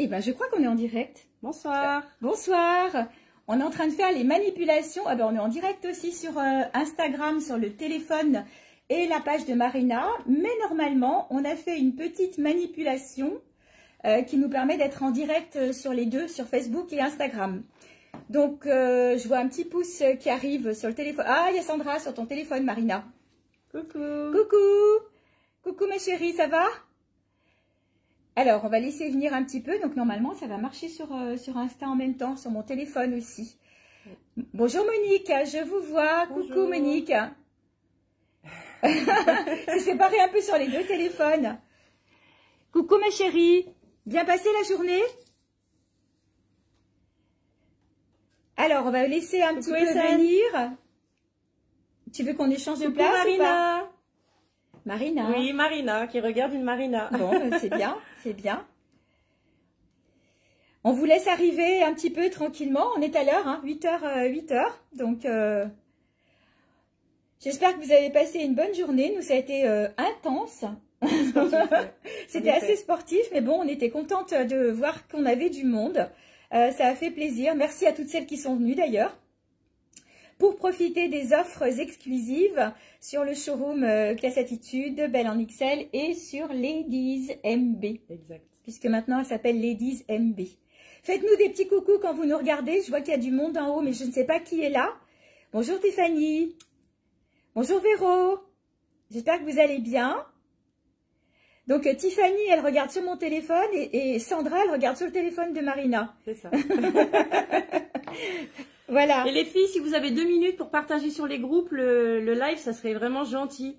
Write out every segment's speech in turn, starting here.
Eh ben, je crois qu'on est en direct. Bonsoir. Bonsoir. On est en train de faire les manipulations. Ah ben, on est en direct aussi sur Instagram, sur le téléphone et la page de Marina. Mais normalement, on a fait une petite manipulation qui nous permet d'être en direct sur les deux, sur Facebook et Instagram. Donc, je vois un petit pouce qui arrive sur le téléphone. Ah, il y a Sandra sur ton téléphone, Marina. Coucou. Coucou. Coucou ma chérie, ça va? Alors, on va laisser venir un petit peu. Donc, normalement, ça va marcher sur Insta en même temps, sur mon téléphone aussi. Bonjour Monique, je vous vois. Bonjour. Coucou Monique. C'est séparé un peu sur les deux téléphones. Coucou ma chérie. Bien passé la journée? Alors, on va laisser un petit peu venir. Tu veux qu'on échange de place Marina. ou pas? Marina. Oui, Marina, qui regarde une Marina. Bon, c'est bien, c'est bien. On vous laisse arriver un petit peu tranquillement. On est à l'heure, hein, 8h. Donc, j'espère que vous avez passé une bonne journée. Nous, ça a été intense. C'était assez sportif, mais bon, on était contente de voir qu'on avait du monde. Ça a fait plaisir. Merci à toutes celles qui sont venues d'ailleurs. Pour profiter des offres exclusives sur le showroom Classe Attitude, Belle en XL et sur Ladies MB. Exact. Puisque maintenant elle s'appelle Ladies MB. Faites-nous des petits coucous quand vous nous regardez. Je vois qu'il y a du monde en haut, mais je ne sais pas qui est là. Bonjour Tiffany. Bonjour Véro. J'espère que vous allez bien. Donc Tiffany, elle regarde sur mon téléphone et Sandra, elle regarde sur le téléphone de Marina. C'est ça. Voilà. Et les filles, si vous avez 2 minutes pour partager sur les groupes le live, ça serait vraiment gentil.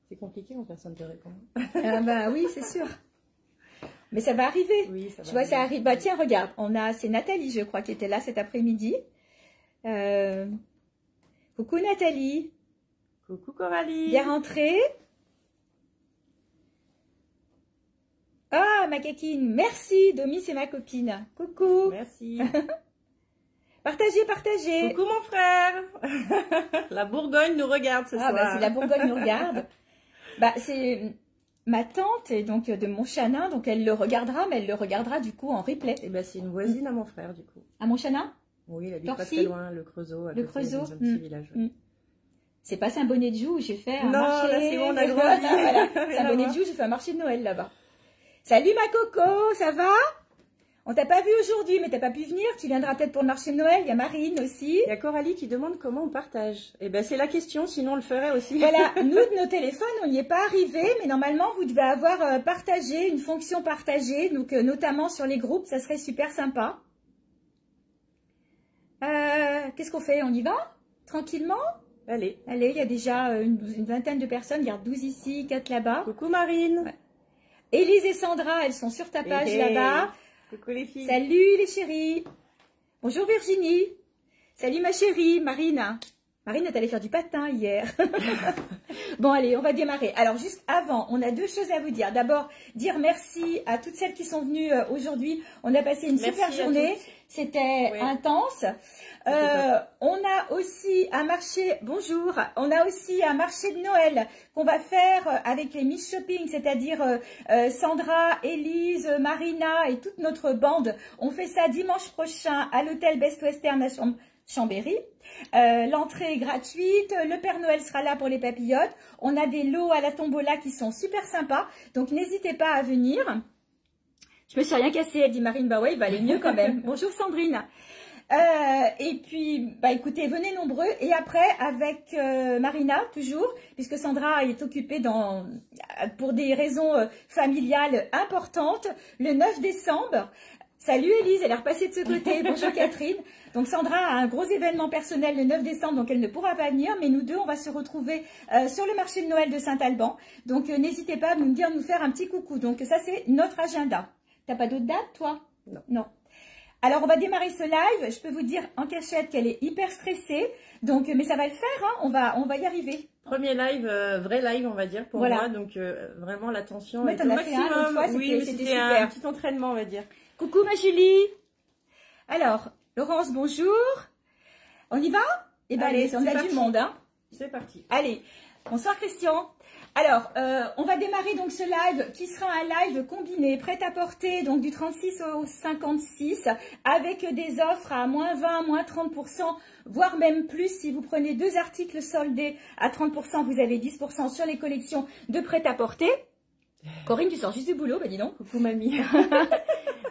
C'est compliqué quand personne ne te répond. Ah bah oui, c'est sûr. Mais ça va arriver. Oui, ça va. Tu vois, ça arrive. Bah tiens, regarde, c'est Nathalie, je crois, qui était là cet après-midi. Coucou Nathalie. Coucou Coralie. Bien rentrée. Ah, ma Kakine, merci. Domi, c'est ma copine. Coucou. Merci. Partagez, partagez. Coucou mon frère. La Bourgogne nous regarde ce soir. Bah, si la Bourgogne nous regarde. Bah, c'est ma tante, et donc de mon chanin, donc elle le regardera, mais elle le regardera du coup en replay. Et bah, c'est une voisine à mon frère du coup. À mon chanin? Oui, il habite Torcy, pas très loin, le Creusot. Le Creusot. Dans un petit village. C'est pas Saint-Bonnet-de-Joux où j'ai fait un non, marché. Non, là c'est bon, on a grandi. Voilà. Saint-Bonnet-de-Joux, j'ai fait un marché de Noël là-bas. Salut ma Coco, ça va? On t'a pas vu aujourd'hui, mais t'as pas pu venir. Tu viendras peut-être pour le marché de Noël. Il y a Marine aussi. Il y a Coralie qui demande comment on partage. Eh ben c'est la question, sinon on le ferait aussi. Voilà, nous de nos téléphones, on n'y est pas arrivé, mais normalement vous devez avoir partagé, une fonction partagée, donc notamment sur les groupes, ça serait super sympa. Qu'est-ce qu'on fait? On y va? Tranquillement? Allez. Allez, il y a déjà une vingtaine de personnes. Regarde, 12 ici, 4 là-bas. Coucou Marine. Ouais. Élise et Sandra, elles sont sur ta page là-bas. Coucou les filles. Salut les chéris. Bonjour Virginie. Salut ma chérie, Marine. Marine est allée faire du patin hier. Bon, allez, on va démarrer. Alors, juste avant, on a deux choses à vous dire. D'abord, dire merci à toutes celles qui sont venues aujourd'hui. On a passé une super journée. C'était intense. On a aussi un marché, bonjour, on a aussi un marché de Noël qu'on va faire avec les Miss Shopping, c'est-à-dire Sandra, Élise, Marina et toute notre bande. On fait ça dimanche prochain à l'hôtel Best Western à Chambéry. L'entrée est gratuite, le Père Noël sera là pour les papillotes. On a des lots à la tombola qui sont super sympas, donc n'hésitez pas à venir. Je me suis rien cassé, elle dit Marine, bah ouais, il va aller mieux quand même. Bonjour Sandrine. Et puis, bah écoutez, venez nombreux. Et après, avec Marina, toujours, puisque Sandra est occupée pour des raisons familiales importantes, le 9 décembre. Salut Élise, elle est repassée de ce côté. Bonjour Catherine. Donc Sandra a un gros événement personnel le 9 décembre, donc elle ne pourra pas venir. Mais nous deux, on va se retrouver sur le marché de Noël de Saint-Alban. Donc n'hésitez pas à nous faire un petit coucou. Donc ça, c'est notre agenda. T'as pas d'autres dates, toi? Non. Non. Alors, on va démarrer ce live. Je peux vous dire en cachette qu'elle est hyper stressée. Donc, mais ça va le faire, hein. On va y arriver. Premier live, vrai live, on va dire, pour moi. Donc, vraiment, l'attention est au maximum. Oui, c'était un petit entraînement, on va dire. Coucou, ma Julie. Alors, Laurence, bonjour. On y va? Eh bien, allez, on a du monde, hein. C'est parti. Allez. Bonsoir Christian. Alors, on va démarrer donc ce live qui sera un live combiné, prêt-à-porter, donc du 36 au 56, avec des offres à moins 20, moins 30%, voire même plus. Si vous prenez 2 articles soldés à 30%, vous avez 10% sur les collections de prêt-à-porter. Corinne, tu sors juste du boulot, bah dis donc. Coucou mamie.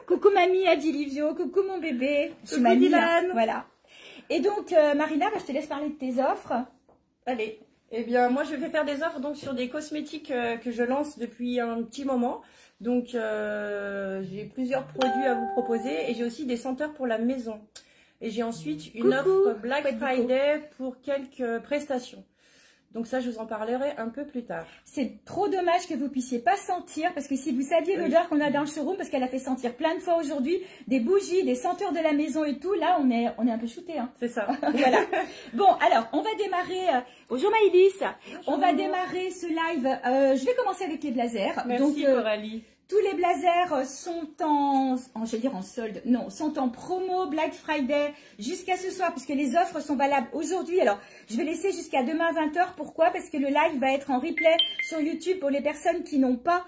Coucou mamie, a dit Livio. Coucou mon bébé. Coucou mamie, Dylan. Voilà. Et donc, Marina, je te laisse parler de tes offres. Allez. Eh bien, moi, je vais faire des offres donc sur des cosmétiques que je lance depuis un petit moment. Donc, j'ai plusieurs produits à vous proposer et j'ai aussi des senteurs pour la maison. Et j'ai ensuite une offre Black Friday pour quelques prestations. Donc ça, je vous en parlerai un peu plus tard. C'est trop dommage que vous puissiez pas sentir, parce que si vous saviez l'odeur qu'on a dans le showroom, parce qu'elle a fait sentir plein de fois aujourd'hui, des bougies, des senteurs de la maison et tout, là, on est un peu shooté. Hein. C'est ça. Voilà. Bon, alors, on va démarrer... Bonjour Maïlis. On va démarrer ce live. Je vais commencer avec les blazers. Merci Coralie. Tous les blazers sont je vais dire en solde, non, sont en promo Black Friday jusqu'à ce soir, puisque les offres sont valables aujourd'hui. Alors, je vais laisser jusqu'à demain 20 h. Pourquoi? Parce que le live va être en replay sur YouTube pour les personnes qui n'ont pas,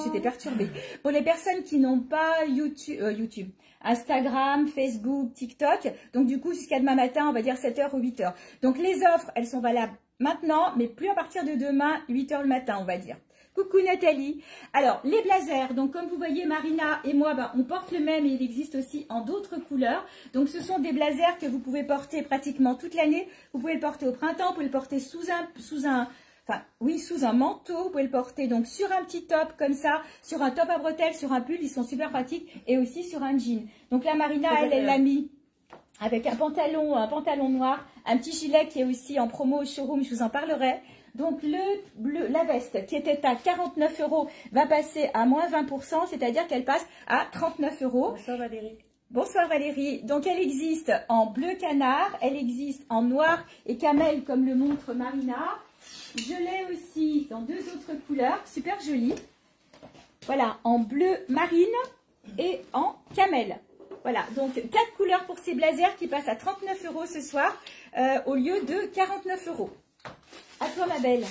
j'étais perturbée. Pour les personnes qui n'ont pas YouTube, Instagram, Facebook, TikTok. Donc, du coup, jusqu'à demain matin, on va dire 7 h ou 8 h. Donc, les offres, elles sont valables maintenant, mais plus à partir de demain, 8 h le matin, on va dire. Coucou Nathalie. Alors, les blazers, donc comme vous voyez, Marina et moi, on porte le même et il existe aussi en d'autres couleurs. Donc, ce sont des blazers que vous pouvez porter pratiquement toute l'année. Vous pouvez le porter au printemps, vous pouvez le porter sous un manteau. Vous pouvez le porter donc sur un petit top comme ça, sur un top à bretelles, sur un pull. Ils sont super pratiques et aussi sur un jean. Donc là, Marina, elle l'a mis avec un pantalon noir, un petit gilet qui est aussi en promo au showroom, je vous en parlerai. Donc la veste qui était à 49 € va passer à moins 20%, c'est-à-dire qu'elle passe à 39 €. Bonsoir Valérie. Bonsoir Valérie. Donc elle existe en bleu canard, elle existe en noir et camel comme le montre Marina. Je l'ai aussi dans 2 autres couleurs, super jolies. Voilà, en bleu marine et en camel. Voilà, donc 4 couleurs pour ces blazers qui passent à 39 € ce soir au lieu de 49 €. À toi ma belle.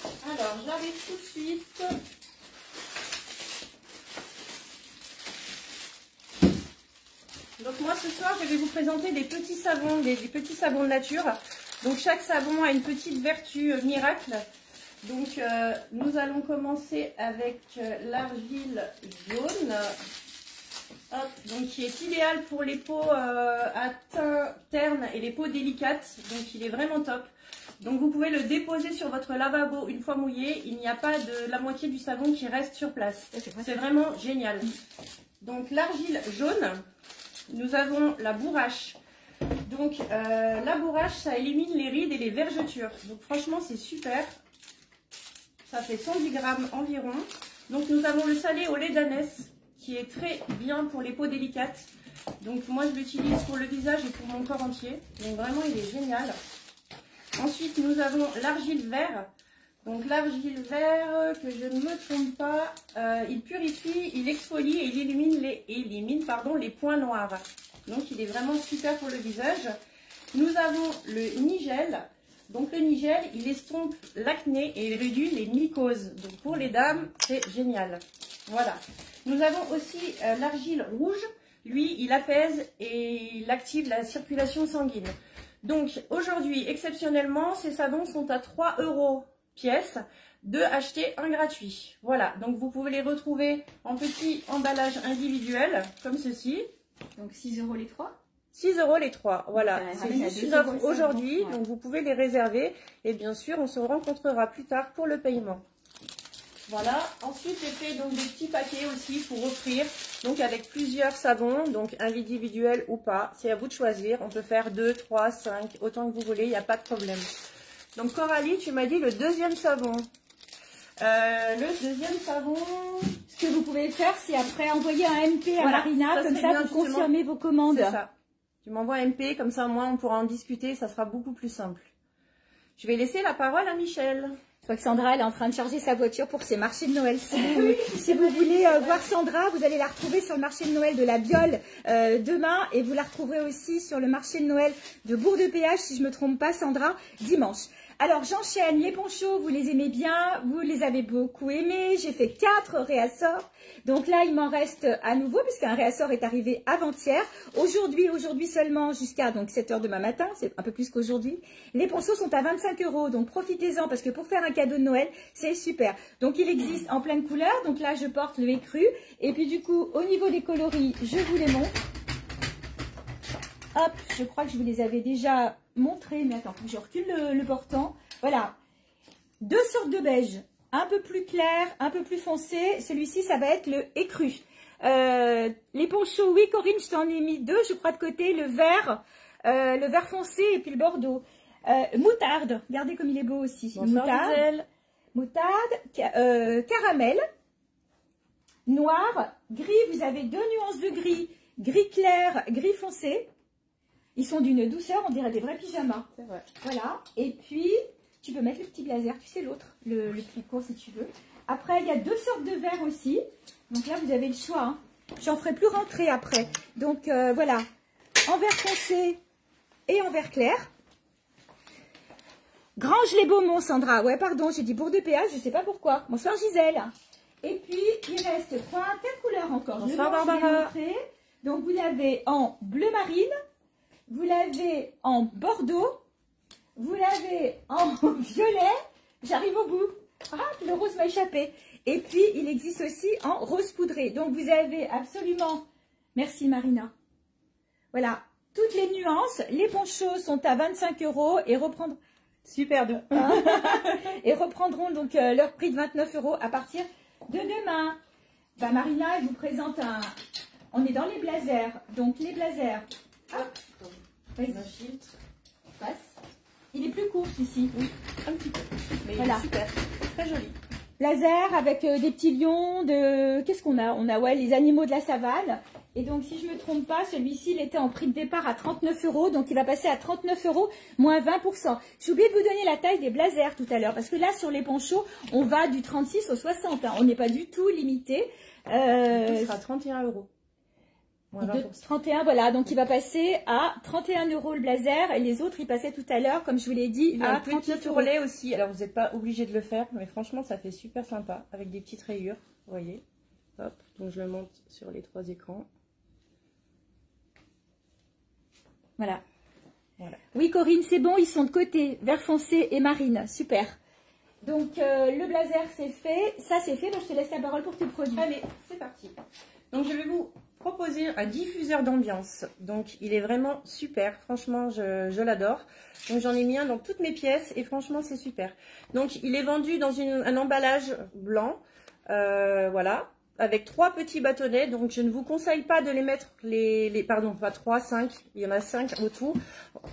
Alors, j'arrive tout de suite. Donc moi ce soir, je vais vous présenter des petits savons, des petits savons de nature. Donc chaque savon a une petite vertu miracle. Donc nous allons commencer avec l'argile jaune. Hop, donc qui est idéal pour les peaux à teint terne et les peaux délicates, donc il est vraiment top. Donc vous pouvez le déposer sur votre lavabo une fois mouillé, il n'y a pas de la moitié du savon qui reste sur place. C'est vraiment génial. Donc l'argile jaune, nous avons la bourrache. Donc la bourrache, ça élimine les rides et les vergetures. Donc franchement c'est super. Ça fait 110 grammes environ. Donc nous avons le salé au lait d'ânesse, qui est très bien pour les peaux délicates. Donc moi je l'utilise pour le visage et pour mon corps entier. Donc vraiment il est génial. Ensuite nous avons l'argile vert. Donc l'argile vert, que je ne me trompe pas, il purifie, il exfolie et il élimine les points noirs. Donc il est vraiment super pour le visage. Nous avons le nigel. Donc le nigel, il estompe l'acné et il réduit les mycoses. Donc pour les dames, c'est génial. Voilà. Nous avons aussi l'argile rouge. Lui, il apaise et il active la circulation sanguine. Donc aujourd'hui, exceptionnellement, ces savons sont à 3 € pièce, 2 achetés, 1 gratuit. Voilà, donc vous pouvez les retrouver en petit emballage individuel, comme ceci. Donc 6 € les 3 ? 6 € les 3, voilà. C'est juste une offre aujourd'hui, donc vous pouvez les réserver. Et bien sûr, on se rencontrera plus tard pour le paiement. Voilà, ensuite j'ai fait donc des petits paquets aussi pour offrir, donc avec plusieurs savons, donc individuels ou pas, c'est à vous de choisir, on peut faire 2, 3, 5, autant que vous voulez, il n'y a pas de problème. Donc Coralie, tu m'as dit le deuxième savon. Le deuxième savon, ce que vous pouvez faire, c'est après envoyer un MP à Marina, comme ça vous confirmez vos commandes. C'est ça, tu m'envoies un MP, comme ça moi on pourra en discuter, ça sera beaucoup plus simple. Je vais laisser la parole à Michel. Je crois que Sandra, elle est en train de charger sa voiture pour ses marchés de Noël. Si vous voulez voir Sandra, vous allez la retrouver sur le marché de Noël de la Biole demain. Et vous la retrouverez aussi sur le marché de Noël de Bourg-de-Péage, si je ne me trompe pas, Sandra, dimanche. Alors, j'enchaîne. Les ponchos, vous les aimez bien. Vous les avez beaucoup aimés. J'ai fait 4 réassorts. Donc là, il m'en reste à nouveau, puisqu'un réassort est arrivé avant-hier. Aujourd'hui seulement, jusqu'à 7 h demain matin. C'est un peu plus qu'aujourd'hui. Les ponchos sont à 25 €. Donc, profitez-en, parce que pour faire un cadeau de Noël, c'est super. Donc, il existe en pleine couleur. Donc là, je porte le écru. Et puis, du coup, au niveau des coloris, je vous les montre. Hop, je crois que je vous les avais déjà montrés. Mais attends, je recule le portant. Voilà. 2 sortes de beige. Un peu plus clair, un peu plus foncé. Celui-ci, ça va être le écru. Les ponchos, oui, Corinne, je t'en ai mis 2, je crois, de côté. Le vert foncé et puis le bordeaux. Moutarde. Regardez comme il est beau aussi. Moutarde, caramel, noir, gris. Vous avez 2 nuances de gris. Gris clair, gris foncé. Ils sont d'une douceur, on dirait des vrais pyjamas. C'est vrai. Voilà. Et puis, tu peux mettre le petit blazer, tu sais l'autre, le tricot si tu veux. Après, il y a 2 sortes de verres aussi. Donc là, vous avez le choix. Hein. J'en ferai plus rentrer après. Donc voilà, en vert foncé et en vert clair. Grange-les-Beaumont, Sandra. Ouais, pardon, j'ai dit Bourg-de-Péage, je ne sais pas pourquoi. Bonsoir Gisèle. Et puis, il reste 4 couleurs encore. Bonsoir Barbara. Donc vous l'avez en bleu marine, vous l'avez en bordeaux, vous l'avez en violet. J'arrive au bout. Ah, le rose m'a échappé. Et puis, il existe aussi en rose poudré. Donc, vous avez absolument... Merci, Marina. Voilà, toutes les nuances. Les ponchos sont à 25 € et reprendront... Super doux. Et reprendront donc leur prix de 29 € à partir de demain. Bah, Marina, elle vous présente un... On est dans les blazers. Donc, les blazers... Hop. Vas-y. Un filtre. Passe. Il est plus court, celui-ci. Oui, un petit peu. Mais voilà. il est super. Très joli. Blazer avec des petits lions de... Qu'est-ce qu'on a? On a ouais, les animaux de la savane. Et donc, si je ne me trompe pas, celui-ci, il était en prix de départ à 39 €. Donc, il va passer à 39 € moins 20%. J'ai oublié de vous donner la taille des blazers tout à l'heure. Parce que là, sur les ponchos, on va du 36 au 60. Hein. On n'est pas du tout limité. Ce sera 31 €. De 31, voilà. Donc, il va passer à 31 € le blazer. Et les autres, ils passaient tout à l'heure, comme je vous l'ai dit, il y a à un 39 petit €. tourlet aussi. Alors, vous n'êtes pas obligé de le faire. Mais franchement, ça fait super sympa. Avec des petites rayures. Vous voyez. Hop. Donc, je le monte sur les 3 écrans. Voilà. Voilà. Oui, Corinne, c'est bon. Ils sont de côté. Vert foncé et marine. Super. Donc, le blazer, c'est fait. Ça, c'est fait. Donc, je te laisse la parole pour tes produits. Allez, c'est parti. Donc, je vais vous proposer un diffuseur d'ambiance. Donc, il est vraiment super. Franchement, je l'adore. Donc, j'en ai mis un dans toutes mes pièces et franchement, c'est super. Donc, il est vendu dans un emballage blanc. Voilà. Avec 3 petits bâtonnets. Donc, je ne vous conseille pas de les mettre pardon, pas 3, 5. Il y en a 5 autour.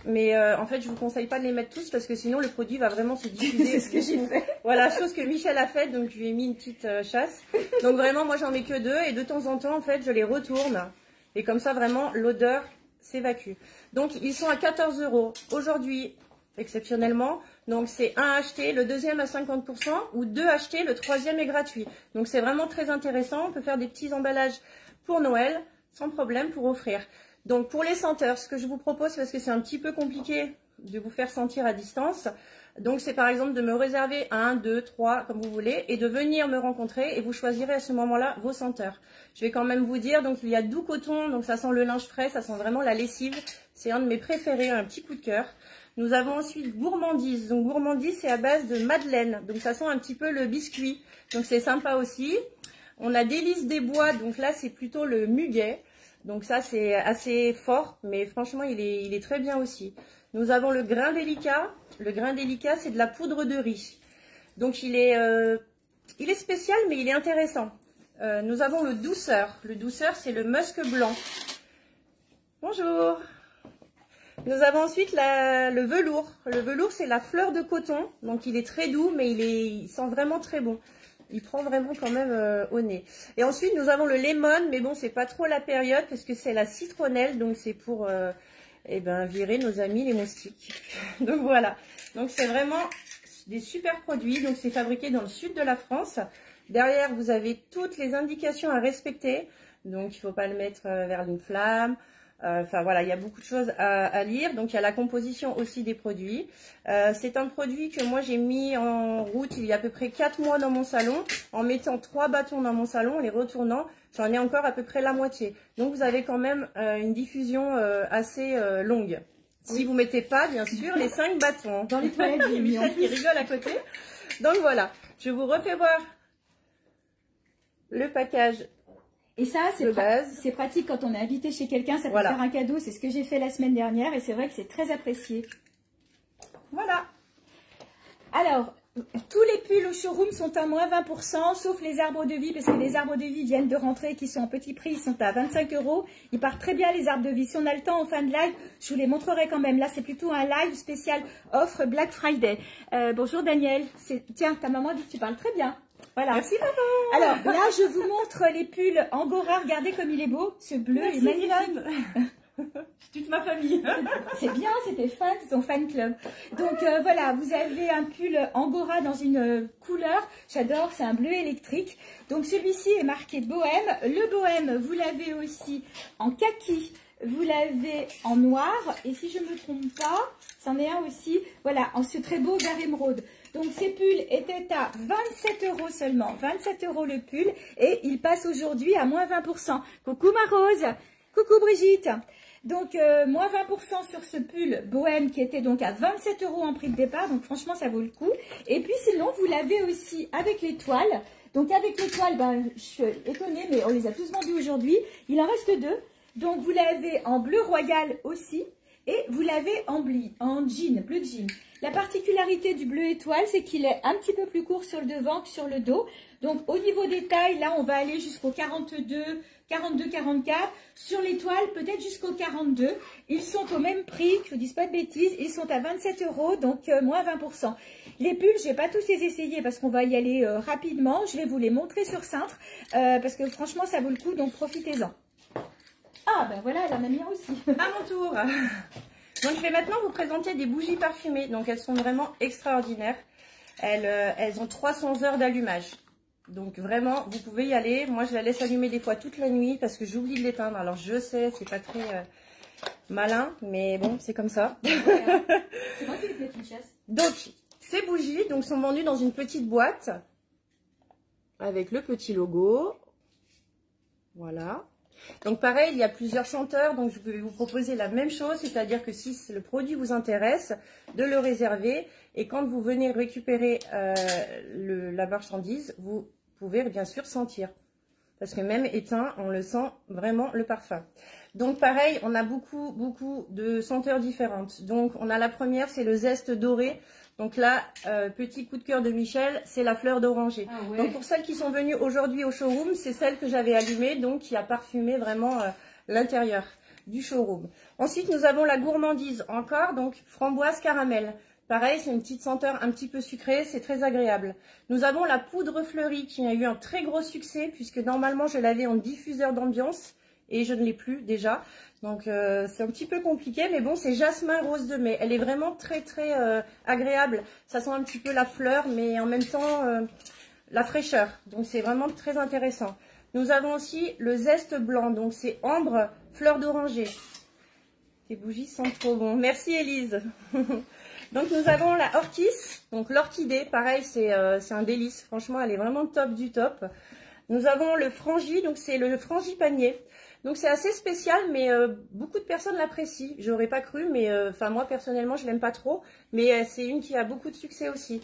Mais en fait, je vous conseille pas de les mettre tous parce que sinon, le produit va vraiment se diffuser. C'est ce que j'ai fait. Voilà, chose que Michel a faite. Donc, je lui ai mis une petite chasse. Donc, vraiment, moi, j'en mets que 2. Et de temps en temps, en fait, je les retourne. Et comme ça, vraiment, l'odeur s'évacue. Donc, ils sont à 14 € aujourd'hui, exceptionnellement. Donc, c'est un acheté, le deuxième à 50% ou 2 achetés, le troisième est gratuit. Donc, c'est vraiment très intéressant. On peut faire des petits emballages pour Noël sans problème pour offrir. Donc, pour les senteurs, ce que je vous propose, parce que c'est un petit peu compliqué de vous faire sentir à distance. Donc, c'est par exemple de me réserver 1, 2, 3, comme vous voulez, et de venir me rencontrer et vous choisirez à ce moment-là vos senteurs. Je vais quand même vous dire, donc il y a Doux Coton, donc ça sent le linge frais, ça sent vraiment la lessive. C'est un de mes préférés, un petit coup de cœur. Nous avons ensuite Gourmandise. Donc, Gourmandise, c'est à base de madeleine. Donc, ça sent un petit peu le biscuit. Donc, c'est sympa aussi. On a Délices des Bois. Donc, là, c'est plutôt le muguet. Donc, ça, c'est assez fort. Mais franchement, il est très bien aussi. Nous avons le Grain Délicat. Le Grain Délicat, c'est de la poudre de riz. Donc, il est spécial, mais il est intéressant. Nous avons le Douceur. Le Douceur, c'est le musc blanc. Bonjour. Nous avons ensuite le velours. Le velours, c'est la fleur de coton. Donc, il est très doux, mais il sent vraiment très bon. Il prend vraiment quand même au nez. Et ensuite, nous avons le lemon. Mais bon, c'est pas trop la période parce que c'est la citronnelle. Donc, c'est pour virer nos amis les moustiques. Donc, voilà. Donc, c'est vraiment des super produits. Donc c'est fabriqué dans le sud de la France. Derrière, vous avez toutes les indications à respecter. Donc il ne faut pas le mettre vers une flamme. Enfin voilà, il y a beaucoup de choses à lire. Donc il y a la composition aussi des produits. C'est un produit que moi j'ai mis en route il y a à peu près 4 mois dans mon salon. En mettant 3 bâtons dans mon salon, les retournant, j'en ai encore à peu près la moitié. Donc vous avez quand même une diffusion assez longue. Si oui. Vous ne mettez pas, bien sûr, les 5 bâtons. Dans les toilettes, il y a Michel qui rigole à côté. Donc voilà, je vous refais voir le package. Et ça, c'est pratique quand on est invité chez quelqu'un, ça peut faire un cadeau. C'est ce que j'ai fait la semaine dernière et c'est vrai que c'est très apprécié. Voilà. Alors, tous les pulls au showroom sont à moins 20%, sauf les arbres de vie, parce que les arbres de vie viennent de rentrer, qui sont en petit prix, ils sont à 25 €. Ils partent très bien, les arbres de vie. Si on a le temps en fin de live, je vous les montrerai quand même. Là, c'est plutôt un live spécial offre Black Friday. Bonjour Daniel. Tiens, ta maman dit que tu parles très bien. Voilà. Merci maman. Alors là, je vous montre les pulls Angora. Regardez comme il est beau. Ce bleu est magnifique. Toute ma famille. C'est bien, c'était fan, c'est son fan club. Donc voilà, vous avez un pull Angora dans une couleur. J'adore, c'est un bleu électrique. Donc celui-ci est marqué Bohème. Le Bohème, vous l'avez aussi en kaki. Vous l'avez en noir. Et si je ne me trompe pas, c'en est un aussi. Voilà, en ce très beau vert émeraude. Donc ces pulls étaient à 27 € seulement, 27 € le pull et il passe aujourd'hui à moins 20%. Coucou ma Rose, coucou Brigitte. Donc moins 20% sur ce pull Bohème qui était donc à 27 € en prix de départ, donc franchement ça vaut le coup. Et puis sinon vous l'avez aussi avec les toiles. Donc avec les toiles, ben, je suis étonnée mais on les a tous vendus aujourd'hui. Il en reste 2. Donc vous l'avez en bleu royal aussi. Et vous l'avez en jean, bleu jean. La particularité du bleu étoile, c'est qu'il est un petit peu plus court sur le devant que sur le dos. Donc au niveau des tailles, là on va aller jusqu'au 42, 42, 44. Sur l'étoile, peut-être jusqu'au 42. Ils sont au même prix, que je ne vous dise pas de bêtises. Ils sont à 27 €, donc moins 20%. Les pulls, je ne vais pas tous les essayer parce qu'on va y aller rapidement. Je vais vous les montrer sur cintre parce que franchement ça vaut le coup, donc profitez-en. Ah ben voilà, elle en a mis un aussi. À mon tour. Donc je vais maintenant vous présenter des bougies parfumées. Donc elles sont vraiment extraordinaires. Elles ont 300 heures d'allumage. Donc vraiment, vous pouvez y aller. Moi je la laisse allumer des fois toute la nuit parce que j'oublie de l'éteindre. Alors je sais, c'est pas très malin, mais bon, c'est comme ça. C'est moi qui les chasse. Donc ces bougies sont vendues dans une petite boîte avec le petit logo. Voilà. Donc pareil, il y a plusieurs senteurs, donc je vais vous proposer la même chose, c'est-à-dire que si le produit vous intéresse, de le réserver et quand vous venez récupérer la marchandise, vous pouvez bien sûr sentir. Parce que même éteint, on le sent vraiment le parfum. Donc pareil, on a beaucoup de senteurs différentes. Donc on a la première, c'est le zeste doré. Donc là, petit coup de cœur de Michel, c'est la fleur d'oranger. Ah ouais. Donc pour celles qui sont venues aujourd'hui au showroom, c'est celle que j'avais allumée, donc qui a parfumé vraiment l'intérieur du showroom. Ensuite, nous avons la gourmandise encore, donc framboise caramel. Pareil, c'est une petite senteur un petit peu sucrée, c'est très agréable. Nous avons la poudre fleurie qui a eu un très gros succès, puisque normalement je l'avais en diffuseur d'ambiance et je ne l'ai plus déjà. Donc c'est un petit peu compliqué, mais bon, c'est jasmin rose de mai. Elle est vraiment très agréable. Ça sent un petit peu la fleur, mais en même temps la fraîcheur. Donc c'est vraiment très intéressant. Nous avons aussi le zeste blanc, donc c'est ambre, fleur d'oranger. Ces bougies sentent trop bon. Merci Élise. Donc nous avons la orchis, donc l'orchidée, pareil, c'est un délice. Franchement, elle est vraiment top du top. Nous avons le frangi, donc c'est le frangipanier. Donc c'est assez spécial, mais beaucoup de personnes l'apprécient. J'aurais pas cru, mais enfin moi personnellement je l'aime pas trop, mais c'est une qui a beaucoup de succès aussi.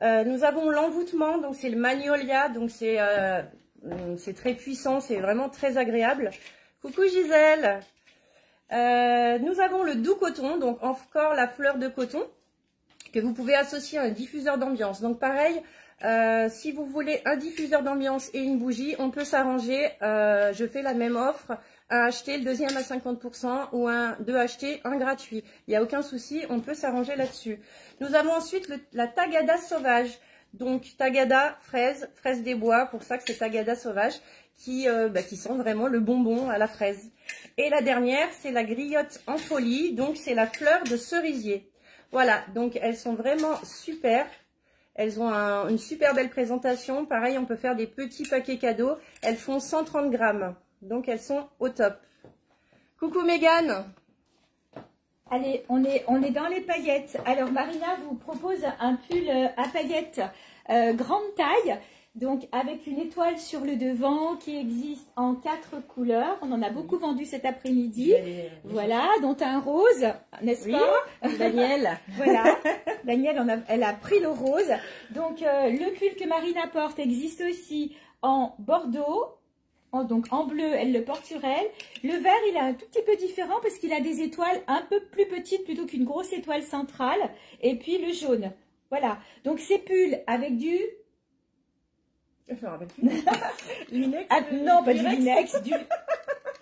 Nous avons l'envoûtement, donc c'est le magnolia, donc c'est très puissant, c'est vraiment très agréable. Coucou Gisèle. Nous avons le doux coton, donc encore la fleur de coton que vous pouvez associer à un diffuseur d'ambiance. Donc pareil. Si vous voulez un diffuseur d'ambiance et une bougie, on peut s'arranger. Je fais la même offre, un acheté, le deuxième à 50% ou un 2 achetés, un gratuit. Il n'y a aucun souci, on peut s'arranger là-dessus. Nous avons ensuite la tagada sauvage. Donc tagada, fraise des bois, pour ça que c'est tagada sauvage, qui sent vraiment le bonbon à la fraise. Et la dernière, c'est la griotte en folie, donc c'est la fleur de cerisier. Voilà, donc elles sont vraiment super. Elles ont une super belle présentation. Pareil, on peut faire des petits paquets cadeaux. Elles font 130 grammes. Donc, elles sont au top. Coucou Mégane. Allez, on est dans les paillettes. Alors, Marina vous propose un pull à paillettes grande taille. Donc, avec une étoile sur le devant qui existe en 4 couleurs. On en a beaucoup vendu cet après-midi. Voilà, dont un rose, n'est-ce pas? Daniel. Voilà, Daniel, elle a pris le rose. Donc, le pull que Marina porte existe aussi en bordeaux. Donc, en bleu, elle le porte sur elle. Le vert, il est un tout petit peu différent parce qu'il a des étoiles un peu plus petites plutôt qu'une grosse étoile centrale. Et puis, le jaune. Voilà. Donc, ces pulls avec du... Je me rappelle plus. Linex, non, pas du Linex,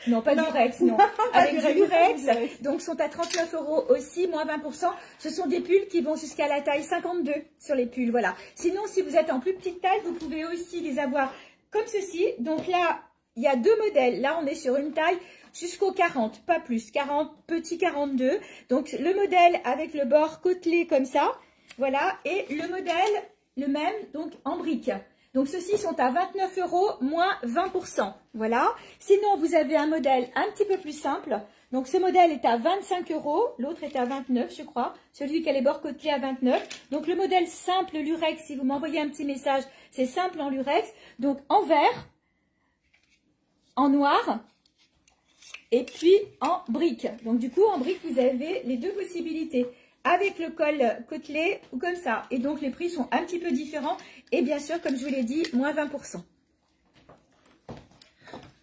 non, pas du Rex, non. Avec du Lurex, donc sont à 39 € aussi, moins 20%. Ce sont des pulls qui vont jusqu'à la taille 52 sur les pulls, voilà. Sinon, si vous êtes en plus petite taille, vous pouvez aussi les avoir comme ceci. Donc là, il y a 2 modèles. Là, on est sur une taille jusqu'au 40, pas plus. 40, petit 42. Donc, le modèle avec le bord côtelé comme ça, voilà. Et le modèle, le même, donc en brique. Donc, ceux-ci sont à 29 €, moins 20%. Voilà. Sinon, vous avez un modèle un petit peu plus simple. Donc, ce modèle est à 25 €. L'autre est à 29, je crois. Celui qui a les bords côtelés à 29. Donc, le modèle simple Lurex, si vous m'envoyez un petit message, c'est simple en Lurex. Donc, en vert, en noir et puis en brique. Donc, du coup, en brique, vous avez les 2 possibilités. Avec le col côtelé ou comme ça. Et donc, les prix sont un petit peu différents. Et bien sûr, comme je vous l'ai dit, moins 20%.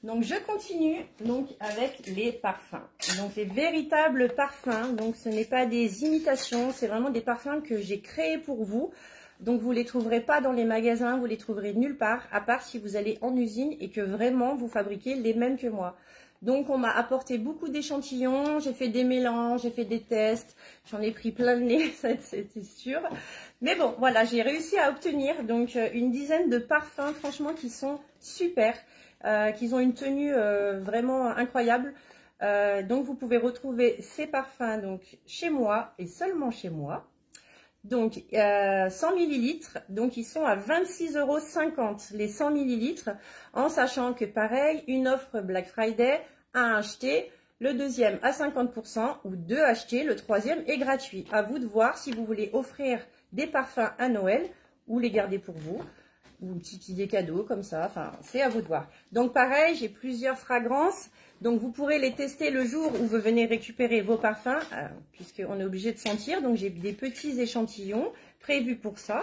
Donc, je continue donc avec les parfums. Donc, les véritables parfums. Donc, ce n'est pas des imitations. C'est vraiment des parfums que j'ai créés pour vous. Donc, vous ne les trouverez pas dans les magasins. Vous les trouverez nulle part. À part si vous allez en usine et que vraiment, vous fabriquez les mêmes que moi. Donc, on m'a apporté beaucoup d'échantillons, j'ai fait des mélanges, j'ai fait des tests, j'en ai pris plein le nez, c'était sûr. Mais bon, voilà, j'ai réussi à obtenir donc une dizaine de parfums, franchement, qui sont super, qui ont une tenue vraiment incroyable. Donc, vous pouvez retrouver ces parfums donc chez moi et seulement chez moi. Donc, 100 ml, donc ils sont à 26,50 € les 100 ml, en sachant que pareil, une offre Black Friday, un acheté, le deuxième à 50% ou 2 achetés, le troisième est gratuit. À vous de voir si vous voulez offrir des parfums à Noël ou les garder pour vous, ou une petite idée cadeau comme ça, enfin c'est à vous de voir. Donc pareil, j'ai plusieurs fragrances. Donc, vous pourrez les tester le jour où vous venez récupérer vos parfums, puisqu'on est obligé de sentir. Donc, j'ai des petits échantillons prévus pour ça.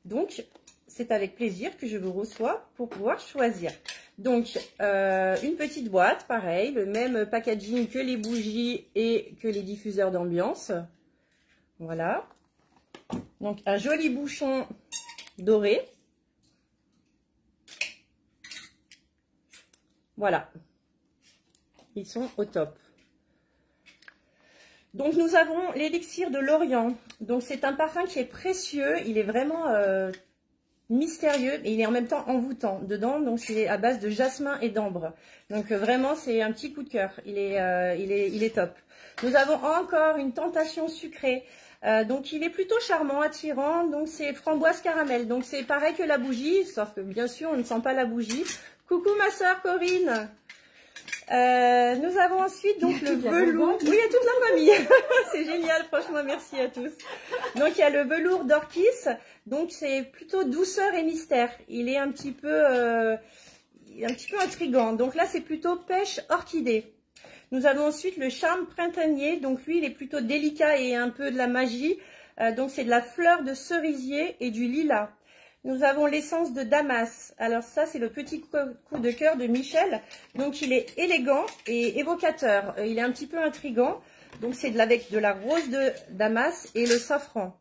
Donc, c'est avec plaisir que je vous reçois pour pouvoir choisir. Donc, une petite boîte, pareil, le même packaging que les bougies et que les diffuseurs d'ambiance. Voilà. Donc, un joli bouchon doré. Voilà. Ils sont au top. Donc, nous avons l'élixir de l'Orient. Donc, c'est un parfum qui est précieux. Il est vraiment mystérieux et il est en même temps envoûtant dedans. Donc, c'est à base de jasmin et d'ambre. Donc, vraiment, c'est un petit coup de cœur. Il est top. Nous avons encore une tentation sucrée. Donc, il est plutôt charmant, attirant. Donc, c'est framboise caramel. Donc, c'est pareil que la bougie, sauf que, bien sûr, on ne sent pas la bougie. Coucou, ma soeur Corinne. Nous avons ensuite donc le velours. Oui, il y a toute la famille. C'est génial, franchement, merci à tous. Donc, il y a le velours d'orchis. Donc, c'est plutôt douceur et mystère. Il est un petit peu intriguant. Donc là, c'est plutôt pêche orchidée. Nous avons ensuite le charme printanier. Donc, lui, il est plutôt délicat et un peu de la magie. Donc, c'est de la fleur de cerisier et du lilas. Nous avons l'essence de Damas. Alors ça, c'est le petit coup de cœur de Michel. Donc, il est élégant et évocateur. Il est un petit peu intriguant. Donc, c'est avec de la rose de Damas et le safran.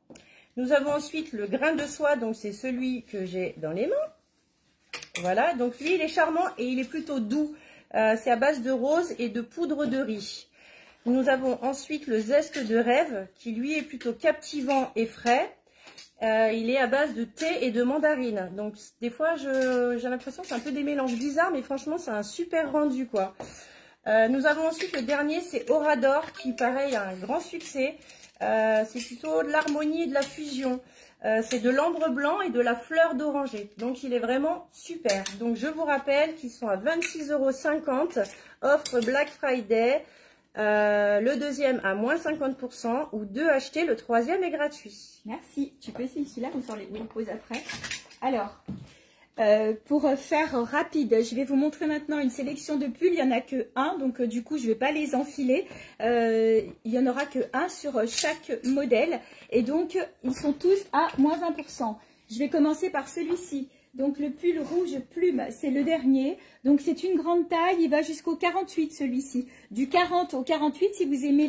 Nous avons ensuite le grain de soie. Donc, c'est celui que j'ai dans les mains. Voilà. Donc, lui, il est charmant et il est plutôt doux. C'est à base de rose et de poudre de riz. Nous avons ensuite le zeste de rêve qui, lui, est plutôt captivant et frais. Il est à base de thé et de mandarine. Donc, des fois, j'ai l'impression que c'est un peu des mélanges bizarres, mais franchement, c'est un super rendu, quoi. Nous avons ensuite le dernier, c'est Orador, qui pareil a un grand succès. C'est plutôt de l'harmonie et de la fusion. C'est de l'ambre blanc et de la fleur d'oranger. Donc il est vraiment super. Donc je vous rappelle qu'ils sont à 26,50 €, offre Black Friday. Le deuxième à moins 50% ou 2 achetés, le troisième est gratuit. Merci. Tu peux essayer celui-là ou sur les poses après. Alors, pour faire rapide, je vais vous montrer maintenant une sélection de pulls. Il n'y en a que un, donc du coup, je ne vais pas les enfiler. Il n'y en aura que un sur chaque modèle. Et donc, ils sont tous à moins 20%. Je vais commencer par celui-ci. Donc, le pull rouge plume, c'est le dernier. Donc, c'est une grande taille. Il va jusqu'au 48, celui-ci. Du 40 au 48, si vous aimez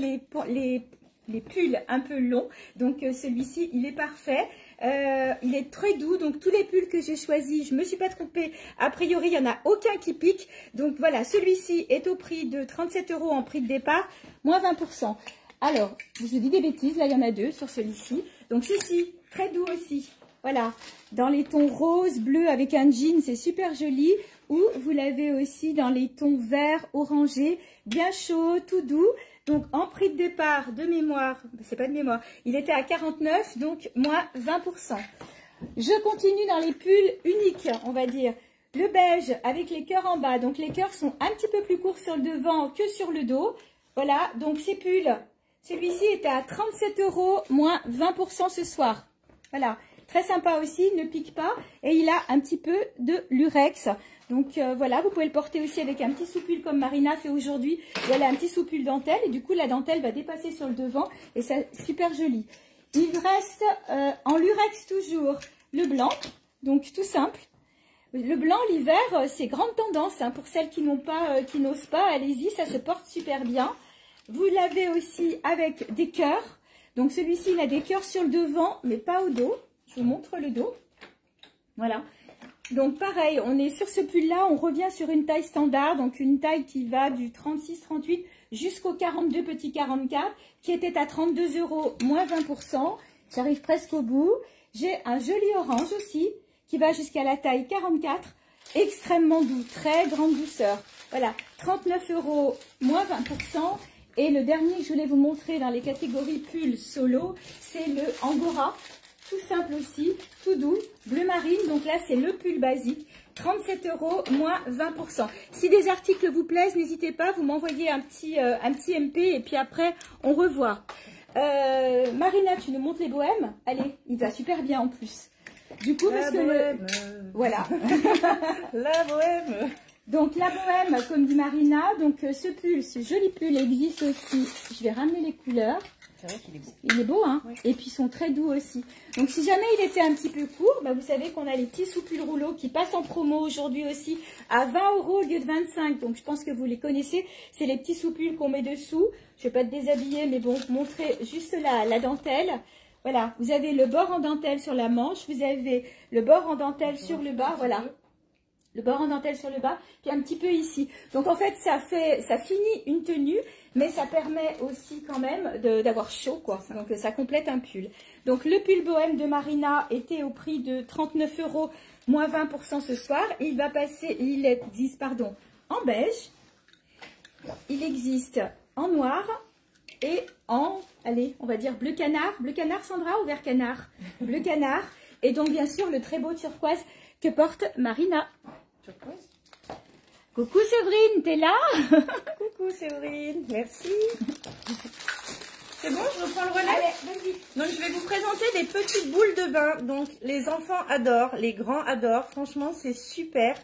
les pulls un peu longs. Donc, celui-ci, il est parfait. Il est très doux. Donc, tous les pulls que j'ai choisis, je ne me suis pas trompée. A priori, il n'y en a aucun qui pique. Donc, voilà, celui-ci est au prix de 37 € en prix de départ, moins 20%. Alors, je dis des bêtises. Là, il y en a deux sur celui-ci. Donc, ceci, très doux aussi. Voilà, dans les tons rose, bleu avec un jean, c'est super joli. Ou vous l'avez aussi dans les tons vert, orangé, bien chaud, tout doux. Donc en prix de départ de mémoire, c'est pas de mémoire, il était à 49, donc moins 20%. Je continue dans les pulls uniques, on va dire. Le beige avec les cœurs en bas. Donc les cœurs sont un petit peu plus courts sur le devant que sur le dos. Voilà, donc ces pulls, celui-ci était à 37 €, moins 20% ce soir. Voilà. Très sympa aussi, il ne pique pas et il a un petit peu de lurex. Donc voilà, vous pouvez le porter aussi avec un petit soupul comme Marina fait aujourd'hui. Voilà, un petit soupul dentelle et du coup la dentelle va dépasser sur le devant et c'est super joli. Il reste en lurex toujours le blanc, donc tout simple. Le blanc l'hiver, c'est grande tendance hein, pour celles qui n'osent pas, allez-y, ça se porte super bien. Vous l'avez aussi avec des cœurs. Donc celui-ci, il a des cœurs sur le devant, mais pas au dos. Je vous montre le dos. Voilà. Donc pareil, on est sur ce pull-là, on revient sur une taille standard, donc une taille qui va du 36-38 jusqu'au 42 petit 44, qui était à 32 €, moins 20%. J'arrive presque au bout. J'ai un joli orange aussi, qui va jusqu'à la taille 44, extrêmement doux, très grande douceur. Voilà, 39 €, moins 20%. Et le dernier que je voulais vous montrer dans les catégories pull solo, c'est le Angora. Tout simple aussi, tout doux, bleu marine. Donc là, c'est le pull basique. 37 €, moins 20%. Si des articles vous plaisent, n'hésitez pas, vous m'envoyez un petit MP et puis après, on revoit. Marina, tu nous montres les bohèmes? Allez, il va super bien en plus. Du coup, parce que voilà. La bohème. Donc la bohème, comme dit Marina, donc ce pull, ce joli pull existe aussi. Je vais ramener les couleurs. C'est vrai qu'il est beau. Il est beau, hein, oui. Et puis ils sont très doux aussi. Donc si jamais il était un petit peu court, bah, vous savez qu'on a les petits sous-pulls rouleaux qui passent en promo aujourd'hui aussi à 20 € au lieu de 25. Donc je pense que vous les connaissez. C'est les petits sous-pulls qu'on met dessous. Je ne vais pas te déshabiller, mais bon, montrer juste la dentelle. Voilà, vous avez le bord en dentelle sur la manche. Vous avez le bord en dentelle sur le bas, voilà. Le bord en dentelle sur le bas, puis un petit peu ici. Donc en fait, ça finit une tenue, mais ça permet aussi quand même d'avoir chaud, quoi. Donc ça complète un pull. Donc le pull bohème de Marina était au prix de 39 €, moins 20% ce soir. Et il va passer, il existe, pardon, en beige. Il existe en noir et en, allez, on va dire bleu canard. Bleu canard, Sandra, ou vert canard? Bleu canard. Et donc bien sûr le très beau turquoise que porte Marina. Turquoise. Coucou Séverine, t'es là? Coucou Séverine, merci. C'est bon, je reprends le relais. Allez, vas-y. Donc je vais vous présenter des petites boules de bain. Donc les enfants adorent, les grands adorent. Franchement, c'est super.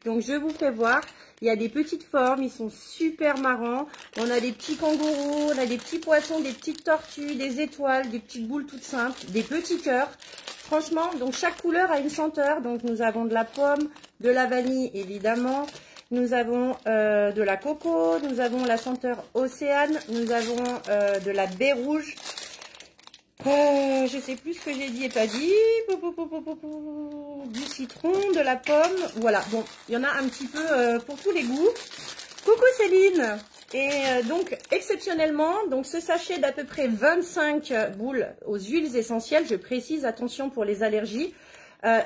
Donc je vous fais voir. Il y a des petites formes, ils sont super marrants. On a des petits kangourous, on a des petits poissons, des petites tortues, des étoiles, des petites boules toutes simples, des petits cœurs. Franchement, donc chaque couleur a une senteur. Donc nous avons de la pomme, de la vanille évidemment. Nous avons de la coco, nous avons la senteur océane, nous avons de la baie rouge. Je sais plus ce que j'ai dit et pas dit. Du citron, de la pomme. Voilà, bon, il y en a un petit peu pour tous les goûts. Coucou Céline. Et donc, exceptionnellement, donc ce sachet d'à peu près 25 boules aux huiles essentielles, je précise, attention pour les allergies.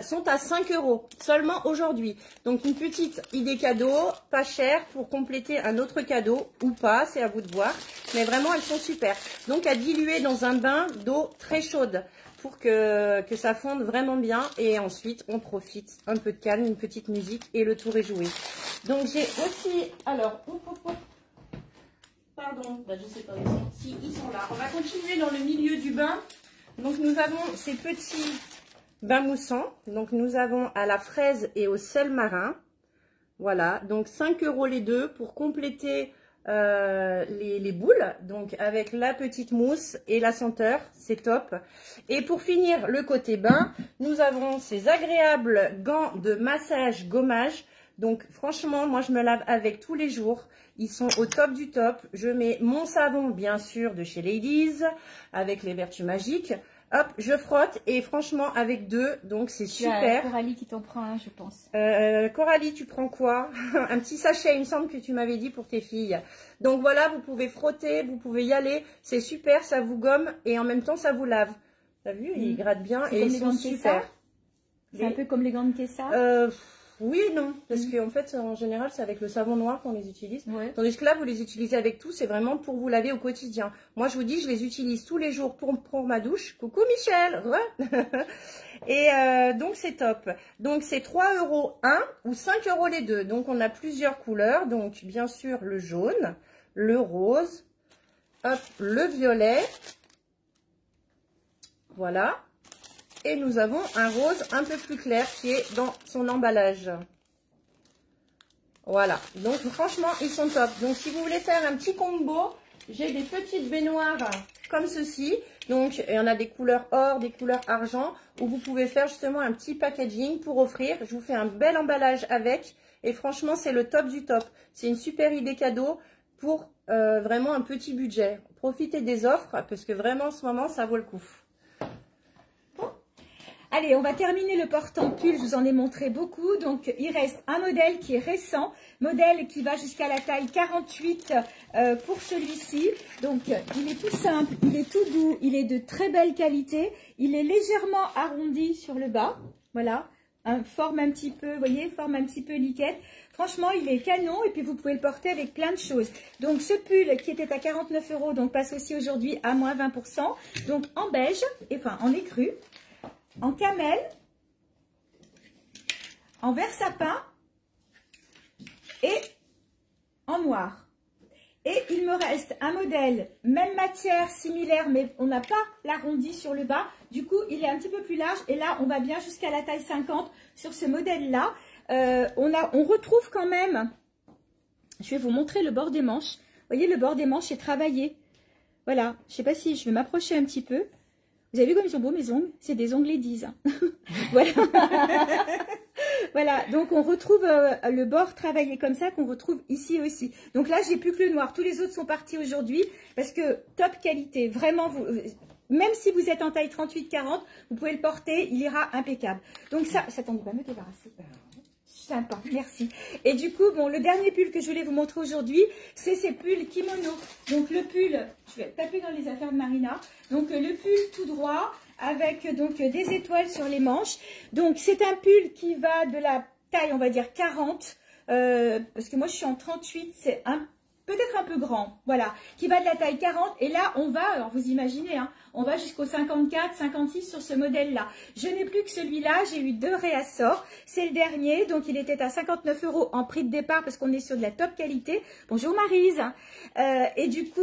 sont à 5 € seulement aujourd'hui. Donc une petite idée cadeau, pas chère pour compléter un autre cadeau ou pas, c'est à vous de voir. Mais vraiment elles sont super. Donc à diluer dans un bain d'eau très chaude pour que ça fonde vraiment bien. Et ensuite on profite un peu de calme, une petite musique et le tour est joué. Donc j'ai aussi, alors, pardon, bah, je sais pas où ils sont. Si, ils sont là. On va continuer dans le milieu du bain. Donc nous avons ces petits bains moussants. Donc nous avons à la fraise et au sel marin. Voilà, donc 5 € les deux pour compléter les boules. Donc avec la petite mousse et la senteur, c'est top. Et pour finir le côté bain, nous avons ces agréables gants de massage gommage. Donc franchement, moi je me lave avec tous les jours. Ils sont au top du top. Je mets mon savon, bien sûr, de chez Ladies, avec les vertus magiques. Hop, je frotte et franchement, avec deux, donc c'est super. Coralie qui t'en prend un, je pense. Coralie, tu prends quoi? Un petit sachet, il me semble que tu m'avais dit pour tes filles. Donc voilà, vous pouvez frotter, vous pouvez y aller. C'est super, ça vous gomme et en même temps, ça vous lave. T'as vu, ils grattent bien et ils sont super. C'est un peu comme les gants de Kessa. Oui et non, parce qu'en fait, en général, c'est avec le savon noir qu'on les utilise. Ouais. Tandis que là, vous les utilisez avec tout, c'est vraiment pour vous laver au quotidien. Moi, je vous dis, je les utilise tous les jours pour ma douche. Coucou Michel. Et donc, c'est top. Donc, c'est 3 € un ou 5 € les deux. Donc, on a plusieurs couleurs. Donc, bien sûr, le jaune, le rose, hop, le violet. Voilà. Et nous avons un rose un peu plus clair qui est dans son emballage. Voilà. Donc, franchement, ils sont top. Donc, si vous voulez faire un petit combo, j'ai des petites baignoires comme ceci. Donc, il y en a des couleurs or, des couleurs argent, où vous pouvez faire justement un petit packaging pour offrir. Je vous fais un bel emballage avec. Et franchement, c'est le top du top. C'est une super idée cadeau pour vraiment un petit budget. Profitez des offres parce que vraiment, en ce moment, ça vaut le coup. Allez, on va terminer le porte-pull, je vous en ai montré beaucoup. Donc, il reste un modèle qui est récent, modèle qui va jusqu'à la taille 48 pour celui-ci. Donc, il est tout simple, il est tout doux, il est de très belle qualité. Il est légèrement arrondi sur le bas, voilà, forme un petit peu, vous voyez, forme un petit peu liquette. Franchement, il est canon et puis vous pouvez le porter avec plein de choses. Donc, ce pull qui était à 49 €, donc passe aussi aujourd'hui à moins 20%. Donc, en beige, enfin en écru, en camel, en vert sapin et en noir. Et il me reste un modèle, même matière, similaire, mais on n'a pas l'arrondi sur le bas. Du coup, il est un petit peu plus large. Et là, on va bien jusqu'à la taille 50 sur ce modèle-là. On retrouve quand même, je vais vous montrer le bord des manches. Vous voyez, le bord des manches est travaillé. Voilà, je ne sais pas si je vais m'approcher un petit peu. Vous avez vu comme ils sont beaux mes ongles? C'est des ongles Ladies. Voilà. Voilà, donc on retrouve le bord travaillé comme ça qu'on retrouve ici aussi. Donc là, j'ai plus que le noir. Tous les autres sont partis aujourd'hui parce que top qualité. Vraiment, même si vous êtes en taille 38-40, vous pouvez le porter, il ira impeccable. Donc ça attendez pas, me débarrasser. Sympa, merci. Et du coup, bon, le dernier pull que je voulais vous montrer aujourd'hui, c'est ces pulls kimono. Donc le pull, je vais taper dans les affaires de Marina. Donc le pull tout droit avec donc des étoiles sur les manches. Donc c'est un pull qui va de la taille, on va dire 40, parce que moi je suis en 38, c'est peut-être un peu grand, voilà, qui va de la taille 40 et là on va, alors vous imaginez, hein, on va jusqu'au 54, 56 sur ce modèle-là. Je n'ai plus que celui-là, j'ai eu 2 réassorts, c'est le dernier, donc il était à 59 € en prix de départ parce qu'on est sur de la top qualité. Bonjour Maryse, et du coup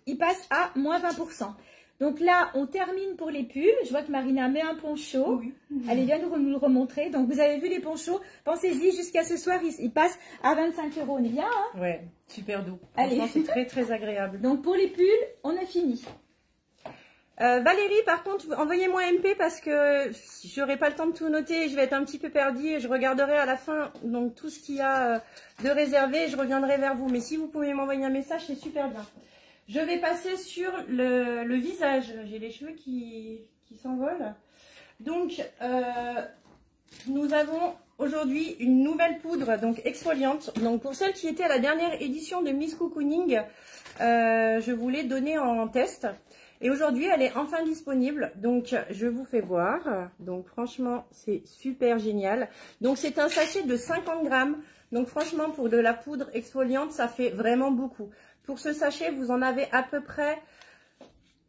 il passe à moins 20%. Donc là, on termine pour les pulls. Je vois que Marina met un poncho. Oui. Elle vient nous le remontrer. Donc, vous avez vu les ponchos. Pensez-y, jusqu'à ce soir, il passe à 25 €. On est bien, hein? Ouais, super doux. Allez. C'est très, très agréable. Donc, pour les pulls, on a fini. Valérie, par contre, envoyez-moi MP parce que je n'aurai pas le temps de tout noter. Je vais être un petit peu perdue et je regarderai à la fin donc tout ce qu'il y a de réservé et je reviendrai vers vous. Mais si vous pouvez m'envoyer un message, c'est super bien. Je vais passer sur le visage. J'ai les cheveux qui s'envolent. Donc, nous avons aujourd'hui une nouvelle poudre donc exfoliante. Donc, pour celles qui étaient à la dernière édition de Miss Cocooning, je vous l'ai donnée en test. Et aujourd'hui, elle est enfin disponible. Donc, je vous fais voir. Donc, franchement, c'est super génial. Donc, c'est un sachet de 50 grammes. Donc, franchement, pour de la poudre exfoliante, ça fait vraiment beaucoup. Pour ce sachet, vous en avez à peu près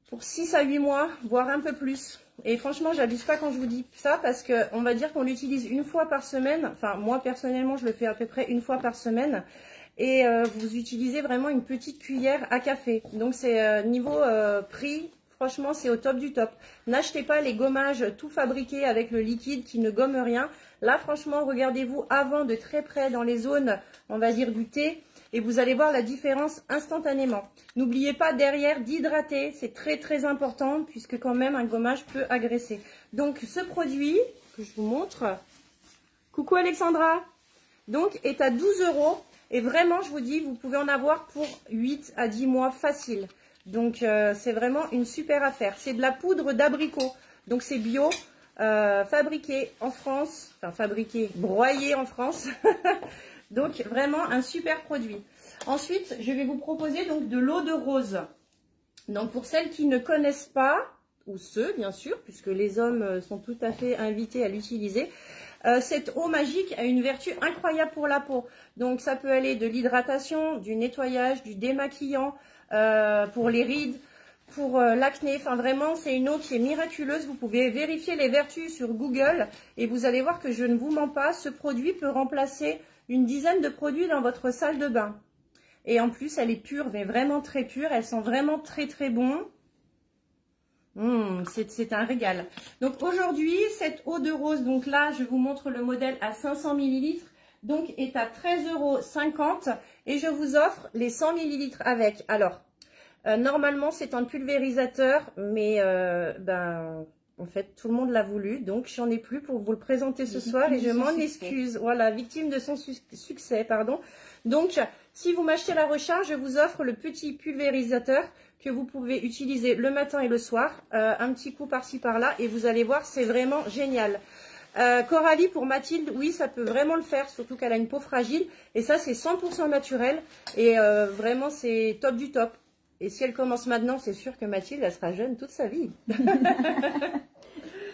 pour 6 à 8 mois, voire un peu plus. Et franchement, j'abuse pas quand je vous dis ça parce que on va dire qu'on l'utilise une fois par semaine. Enfin, moi, personnellement, je le fais à peu près une fois par semaine. Et vous utilisez vraiment une petite cuillère à café. Donc, c'est niveau prix, franchement, c'est au top du top. N'achetez pas les gommages tout fabriqués avec le liquide qui ne gomme rien. Là, franchement, regardez-vous avant de très près dans les zones, on va dire, du thé. Et vous allez voir la différence instantanément. N'oubliez pas derrière d'hydrater, c'est très très important puisque quand même un gommage peut agresser. Donc ce produit que je vous montre, coucou Alexandra, donc est à 12 € et vraiment je vous dis vous pouvez en avoir pour 8 à 10 mois facile. Donc c'est vraiment une super affaire. C'est de la poudre d'abricot, donc c'est bio, fabriqué en France, enfin fabriqué, broyé en France. Donc, vraiment un super produit. Ensuite, je vais vous proposer donc de l'eau de rose. Donc, pour celles qui ne connaissent pas, ou ceux, bien sûr, puisque les hommes sont tout à fait invités à l'utiliser, cette eau magique a une vertu incroyable pour la peau. Donc, ça peut aller de l'hydratation, du nettoyage, du démaquillant, pour les rides, pour l'acné. Enfin, vraiment, c'est une eau qui est miraculeuse. Vous pouvez vérifier les vertus sur Google et vous allez voir que je ne vous mens pas. Ce produit peut remplacer une dizaine de produits dans votre salle de bain. Et en plus, elle est pure, mais vraiment très pure. Elle sent vraiment très très bon. C'est un régal. Donc aujourd'hui, cette eau de rose, donc là, je vous montre le modèle à 500 ml. Donc est à 13,50 € et je vous offre les 100 ml avec. Alors, normalement, c'est un pulvérisateur, mais en fait, tout le monde l'a voulu, donc j'en ai plus pour vous le présenter ce soir et je m'en excuse. Voilà, victime de son succès, pardon. Donc, si vous m'achetez la recharge, je vous offre le petit pulvérisateur que vous pouvez utiliser le matin et le soir, un petit coup par-ci par-là, et vous allez voir, c'est vraiment génial. Coralie, pour Mathilde, oui, ça peut vraiment le faire, surtout qu'elle a une peau fragile, et ça, c'est 100% naturel, et vraiment, c'est top du top. Et si elle commence maintenant, c'est sûr que Mathilde, elle sera jeune toute sa vie.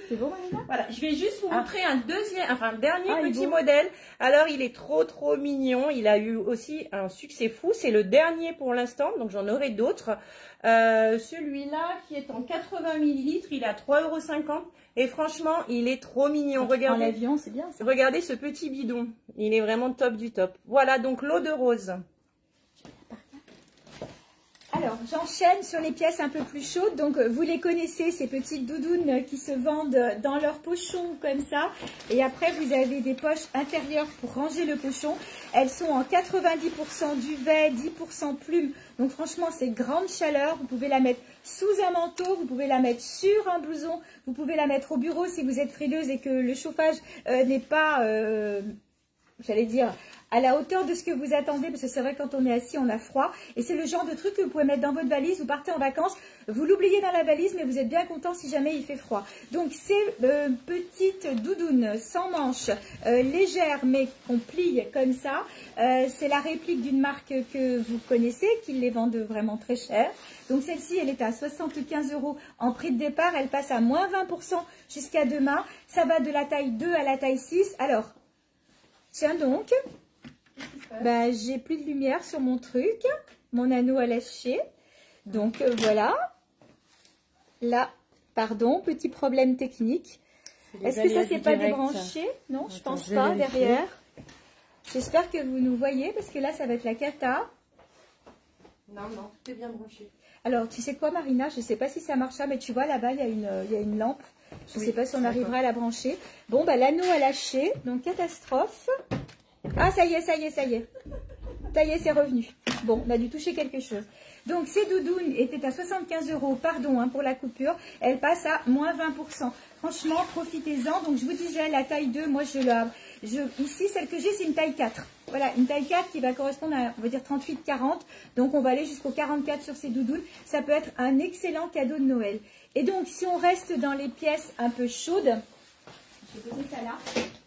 C'est bon, Marina? Voilà, je vais juste vous montrer un dernier petit modèle. Alors, il est trop mignon. Il a eu aussi un succès fou. C'est le dernier pour l'instant, donc j'en aurai d'autres. Celui-là, qui est en 80 ml, il est à 3,50 €. Et franchement, il est trop mignon. Regardez, l'avion, c'est bien ça. Regardez ce petit bidon. Il est vraiment top du top. Voilà, donc l'eau de rose. Alors, j'enchaîne sur les pièces un peu plus chaudes. Donc, vous les connaissez, ces petites doudounes qui se vendent dans leur pochon comme ça. Et après, vous avez des poches intérieures pour ranger le pochon. Elles sont en 90% duvet, 10% plume. Donc, franchement, c'est grande chaleur. Vous pouvez la mettre sous un manteau, vous pouvez la mettre sur un blouson, vous pouvez la mettre au bureau si vous êtes frileuse et que le chauffage n'est pas, j'allais dire, à la hauteur de ce que vous attendez, parce que c'est vrai quand on est assis, on a froid. Et c'est le genre de truc que vous pouvez mettre dans votre valise, vous partez en vacances, vous l'oubliez dans la valise, mais vous êtes bien content si jamais il fait froid. Donc ces petites doudounes sans manches, légères mais qu'on plie comme ça, c'est la réplique d'une marque que vous connaissez, qui les vendent vraiment très cher. Donc celle-ci, elle est à 75 € en prix de départ, elle passe à moins 20% jusqu'à demain. Ça va de la taille 2 à la taille 6. Alors, tiens donc... j'ai plus de lumière sur mon truc, mon anneau a lâché, donc voilà, là, pardon, petit problème technique, est-ce que ça s'est pas débranché? Non, je pense pas, derrière, j'espère que vous nous voyez, parce que là ça va être la cata. Non, tout est bien branché. Alors, tu sais quoi Marina, je sais pas si ça marchera, mais tu vois là-bas, il y a une lampe, je sais pas si on arrivera à la brancher. Bon, l'anneau a lâché, donc catastrophe. Ah, ça y est, c'est revenu. Bon, on a dû toucher quelque chose. Donc, ces doudounes étaient à 75 €, pardon pour la coupure. Elle passe à moins 20%. Franchement, profitez-en. Donc, je vous disais, la taille 2, moi, ici, celle que j'ai, c'est une taille 4. Voilà, une taille 4 qui va correspondre à, on va dire, 38-40. Donc, on va aller jusqu'au 44 sur ces doudounes. Ça peut être un excellent cadeau de Noël. Et donc, si on reste dans les pièces un peu chaudes, Je vais poser ça là.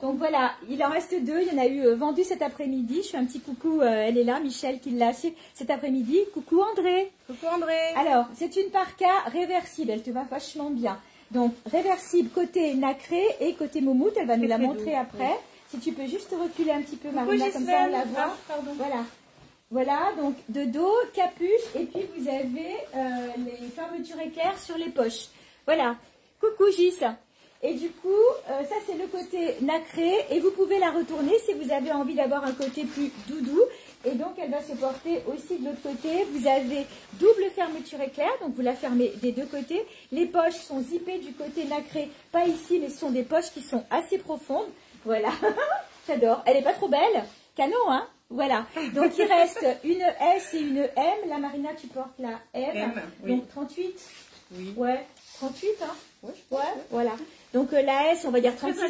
Donc voilà, il en reste 2. Il y en a eu vendu cet après-midi. Je fais un petit coucou, elle est là, Michel qui l'a acheté cet après-midi. Coucou André. Coucou André. Alors, c'est une parka réversible, elle te va vachement bien. Donc, réversible côté nacré et côté moumoute, elle va nous la montrer après. Oui. Si tu peux juste reculer un petit peu, Marina, comme ça on la voit. Voilà. Voilà, donc de dos, capuche, et puis vous avez les fermetures éclairs sur les poches. Voilà. Coucou Gis. Et du coup, ça c'est le côté nacré, et vous pouvez la retourner si vous avez envie d'avoir un côté plus doudou. Et donc elle va se porter aussi de l'autre côté. Vous avez double fermeture éclair, donc vous la fermez des deux côtés. Les poches sont zippées du côté nacré, pas ici, mais ce sont des poches qui sont assez profondes. Voilà, j'adore. Elle n'est pas trop belle, canon, hein? Voilà, donc il reste une S et une M. La Marina, tu portes la M, oui. Donc 38. Oui. Ouais, 38, hein? Ouais, ouais, voilà. Donc la S, on va dire 36.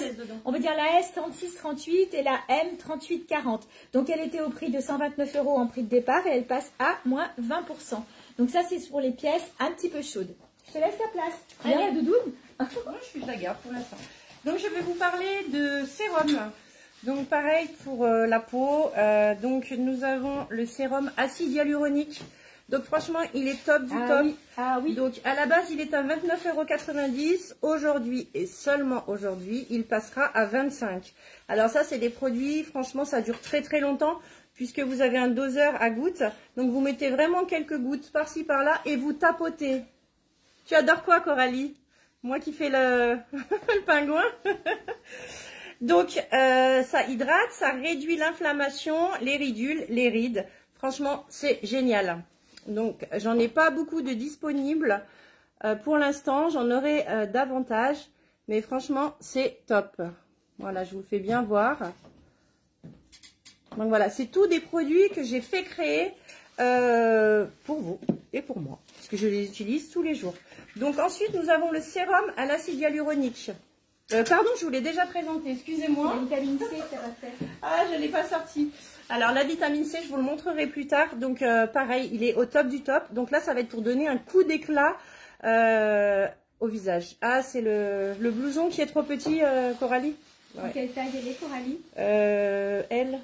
On va dire la S 36-38 et la M 38-40. Donc elle était au prix de 129 € en prix de départ et elle passe à moins 20%. Donc ça c'est pour les pièces un petit peu chaudes. Je te laisse la place. Viens la doudoune. Moi je suis de la garde pour l'instant. Donc je vais vous parler de sérum. Donc pareil pour la peau. Donc nous avons le sérum acide hyaluronique. Donc franchement, il est top du top. Oui. Ah oui. Donc à la base, il est à 29,90 €. Aujourd'hui et seulement aujourd'hui, il passera à 25. Alors ça, c'est des produits, franchement, ça dure très très longtemps puisque vous avez un doseur à gouttes. Donc vous mettez vraiment quelques gouttes par-ci par-là et vous tapotez. Tu adores quoi, Coralie? Moi qui fais le, le pingouin. Donc ça hydrate, ça réduit l'inflammation, les ridules, les rides. Franchement, c'est génial. Donc, j'en ai pas beaucoup de disponibles pour l'instant. J'en aurai davantage. Mais franchement, c'est top. Voilà, je vous fais bien voir. Donc voilà, c'est tous des produits que j'ai fait créer pour vous et pour moi. Parce que je les utilise tous les jours. Donc ensuite, nous avons le sérum à l'acide hyaluronique. Pardon, je vous l'ai déjà présenté. Excusez-moi. La vitamine C, ça va faire. Ah, je ne l'ai pas sorti. Alors, la vitamine C, je vous le montrerai plus tard. Donc, pareil, il est au top du top. Donc là, ça va être pour donner un coup d'éclat au visage. Ah, c'est le blouson qui est trop petit, Coralie. Ouais. Quelle taille elle est, Coralie? Elle.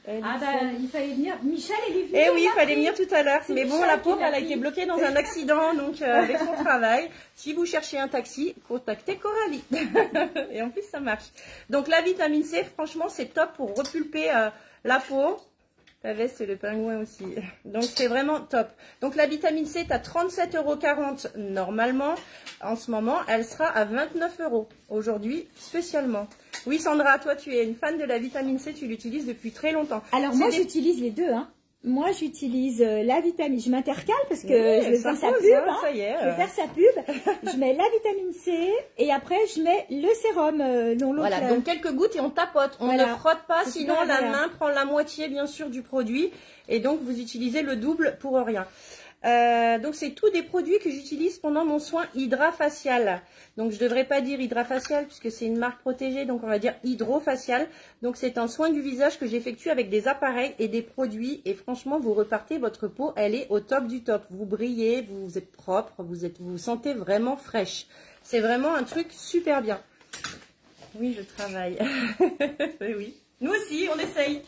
Ah bah, il fallait venir. Michel, elle est venue. Eh oui, il fallait venir tout à l'heure. Mais bon, la pauvre, elle a été bloquée dans un accident, donc avec son travail. Si vous cherchez un taxi, contactez Coralie. Et en plus, ça marche. Donc, la vitamine C, franchement, c'est top pour repulper la peau. La veste, c'est le pingouin aussi. Donc, c'est vraiment top. Donc, la vitamine C est à 37,40 € normalement. En ce moment, elle sera à 29 € aujourd'hui, spécialement. Oui, Sandra, toi, tu es une fan de la vitamine C. Tu l'utilises depuis très longtemps. Alors, moi, j'utilise les deux. Hein. Moi, j'utilise la vitamine. Je m'intercale parce que je vais faire sa pub. Hein. Ça y est. Je vais faire sa pub. Je mets la vitamine C et après, je mets le sérum. Voilà, donc quelques gouttes et on tapote. On ne frotte pas, sinon la main prend la moitié, bien sûr, du produit. Et donc, vous utilisez le double pour rien. Donc, c'est tous des produits que j'utilise pendant mon soin hydrafacial. Donc, je ne devrais pas dire hydrafacial puisque c'est une marque protégée. Donc, on va dire hydrofacial. Donc, c'est un soin du visage que j'effectue avec des appareils et des produits. Et franchement, vous repartez, votre peau, elle est au top du top. Vous brillez, vous êtes propre, vous vous sentez vraiment fraîche. C'est vraiment un truc super bien. Oui, je travaille. Oui. Nous aussi, on essaye.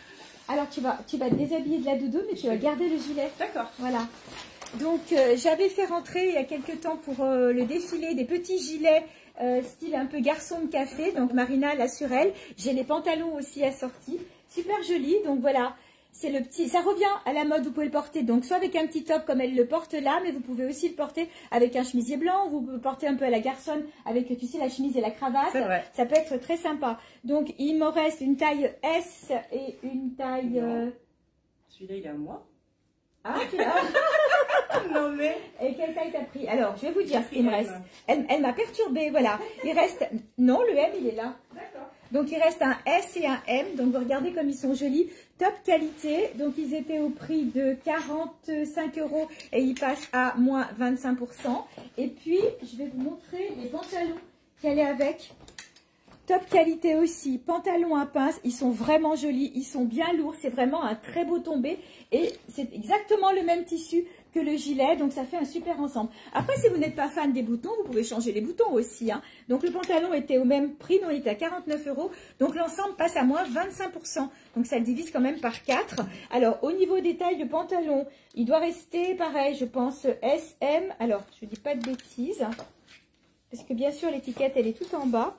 Alors, tu vas te déshabiller de la doudou, mais tu vas garder le gilet. D'accord. Voilà. Donc, j'avais fait rentrer il y a quelques temps pour le défilé des petits gilets style un peu garçon de café. Donc, Marina l'a sur elle. J'ai les pantalons aussi assortis. Super joli. Donc, voilà. C'est le petit, ça revient à la mode, vous pouvez le porter donc soit avec un petit top comme elle le porte là, mais vous pouvez aussi le porter avec un chemisier blanc, vous pouvez le porter un peu à la garçonne avec, tu sais, la chemise et la cravate, ça peut être très sympa. Donc il me reste une taille S et une taille... Celui-là il est à moi. Ah, tu l'as. Non mais... Et quelle taille t'as pris? Alors, je vais vous dire ce qu'il me reste. Elle m'a perturbée, voilà. Il reste... Non, le M il est là. D'accord. Donc, il reste un S et un M. Donc, vous regardez comme ils sont jolis. Top qualité. Donc, ils étaient au prix de 45 € et ils passent à moins 25%. Et puis, je vais vous montrer les pantalons qu'elle est avec. Top qualité aussi. Pantalons à pince. Ils sont vraiment jolis. Ils sont bien lourds. C'est vraiment un très beau tombé. Et c'est exactement le même tissu que le gilet, donc ça fait un super ensemble. Après, si vous n'êtes pas fan des boutons, vous pouvez changer les boutons aussi, hein. Donc le pantalon était au même prix, nous on était à 49 €, donc l'ensemble passe à moins 25%, donc ça le divise quand même par 4. Alors au niveau des tailles de pantalon, il doit rester pareil, je pense S, M, alors je dis pas de bêtises, parce que bien sûr l'étiquette elle est tout en bas.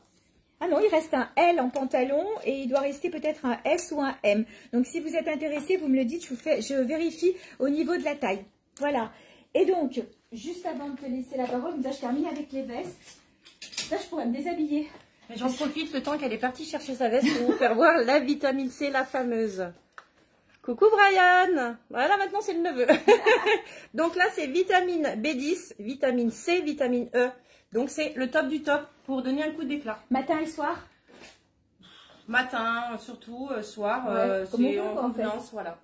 Ah non, il reste un L en pantalon et il doit rester peut-être un S ou un M. Donc, si vous êtes intéressé, vous me le dites, je vérifie au niveau de la taille. Voilà. Et donc, juste avant de te laisser la parole, comme ça, je termine avec les vestes. Ça, je pourrais me déshabiller. J'en profite le temps qu'elle est partie chercher sa veste pour vous faire voir la vitamine C, la fameuse. Coucou Brian. Voilà, maintenant c'est le neveu. Donc là, c'est vitamine B10, vitamine C, vitamine E. Donc c'est le top du top pour donner un coup d'éclat. Matin et soir? Matin, surtout, soir, c'est en convenance, voilà.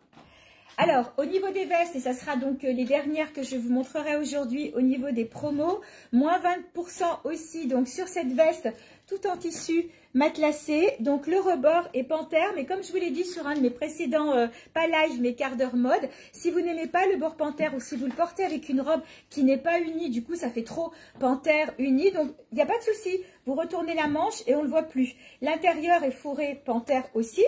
Alors, au niveau des vestes, et ça sera donc les dernières que je vous montrerai aujourd'hui au niveau des promos, moins 20% aussi, donc sur cette veste, tout en tissu matelassé, donc le rebord est panthère, mais comme je vous l'ai dit sur un de mes précédents, pas live, mais quart d'heure mode, si vous n'aimez pas le bord panthère ou si vous le portez avec une robe qui n'est pas unie, du coup ça fait trop panthère unie, donc il n'y a pas de souci, vous retournez la manche et on ne le voit plus. L'intérieur est fourré panthère aussi.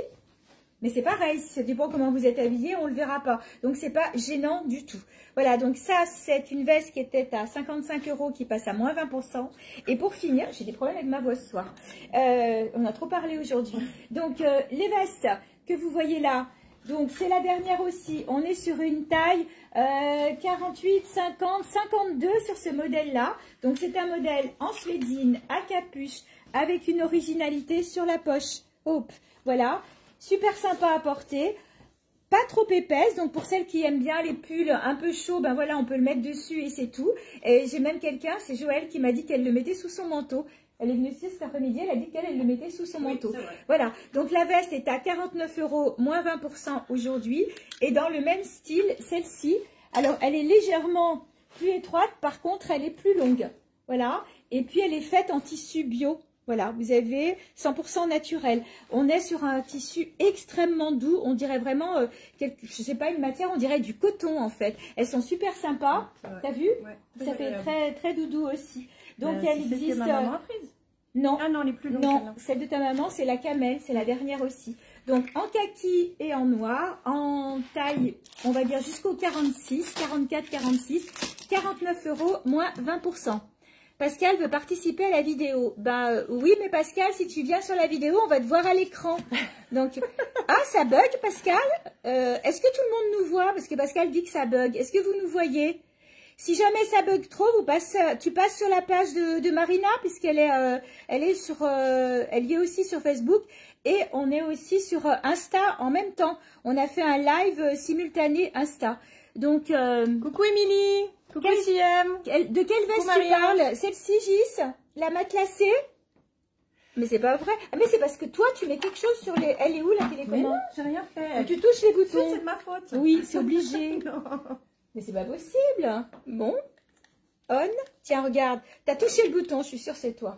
Mais c'est pareil, ça dépend comment vous êtes habillé, on ne le verra pas. Donc, c'est pas gênant du tout. Voilà, donc ça, c'est une veste qui était à 55 € qui passe à moins 20%. Et pour finir, j'ai des problèmes avec ma voix ce soir. On a trop parlé aujourd'hui. Donc, les vestes que vous voyez là, donc c'est la dernière aussi. On est sur une taille 48, 50, 52 sur ce modèle-là. Donc, c'est un modèle en suédine, à capuche, avec une originalité sur la poche. Hop, voilà. Super sympa à porter, pas trop épaisse, donc pour celles qui aiment bien les pulls un peu chauds, ben voilà, on peut le mettre dessus et c'est tout. Et j'ai même quelqu'un, c'est Joël, qui m'a dit qu'elle le mettait sous son manteau. Elle est venue ici cet après-midi, elle a dit qu'elle le mettait sous son manteau. Voilà, donc la veste est à 49 €, moins 20% aujourd'hui. Et dans le même style, celle-ci, alors elle est légèrement plus étroite, par contre elle est plus longue. Voilà, et puis elle est faite en tissu bio. Voilà, vous avez 100% naturel. On est sur un tissu extrêmement doux. On dirait vraiment, je sais pas, une matière, on dirait du coton en fait. Elles sont super sympas. T'as vu? Ça fait très, très doudou aussi. Donc, elle existe. Que ma maman a prise. Non. Ah non, elle est plus longue. Non, celle de ta maman, c'est la camel. C'est la dernière aussi. Donc, en kaki et en noir, en taille, on va dire jusqu'au 46, 44, 46, 49 €, moins 20%. Pascal veut participer à la vidéo. Bah oui, mais Pascal, si tu viens sur la vidéo, on va te voir à l'écran. Donc, ah, ça bug, Pascal. Est-ce que tout le monde nous voit? Parce que Pascal dit que ça bug. Est-ce que vous nous voyez? Si jamais ça bug trop, tu passes sur la page de Marina, puisqu'elle est, elle y est aussi sur Facebook. Et on est aussi sur Insta en même temps. On a fait un live simultané Insta. Donc, coucou Émilie. Coucou CM. De quelle veste tu parles? Celle-ci, Gis? La matelassée? Mais c'est pas vrai. Ah, mais c'est parce que toi, tu mets quelque chose sur les... Elle est où, la télécommande? Mais non, j'ai rien fait. Tu touches les boutons. C'est de ma faute. Oui, c'est obligé. Mais c'est pas possible. Bon. On. Tiens, regarde. T'as touché le bouton, je suis sûre c'est toi.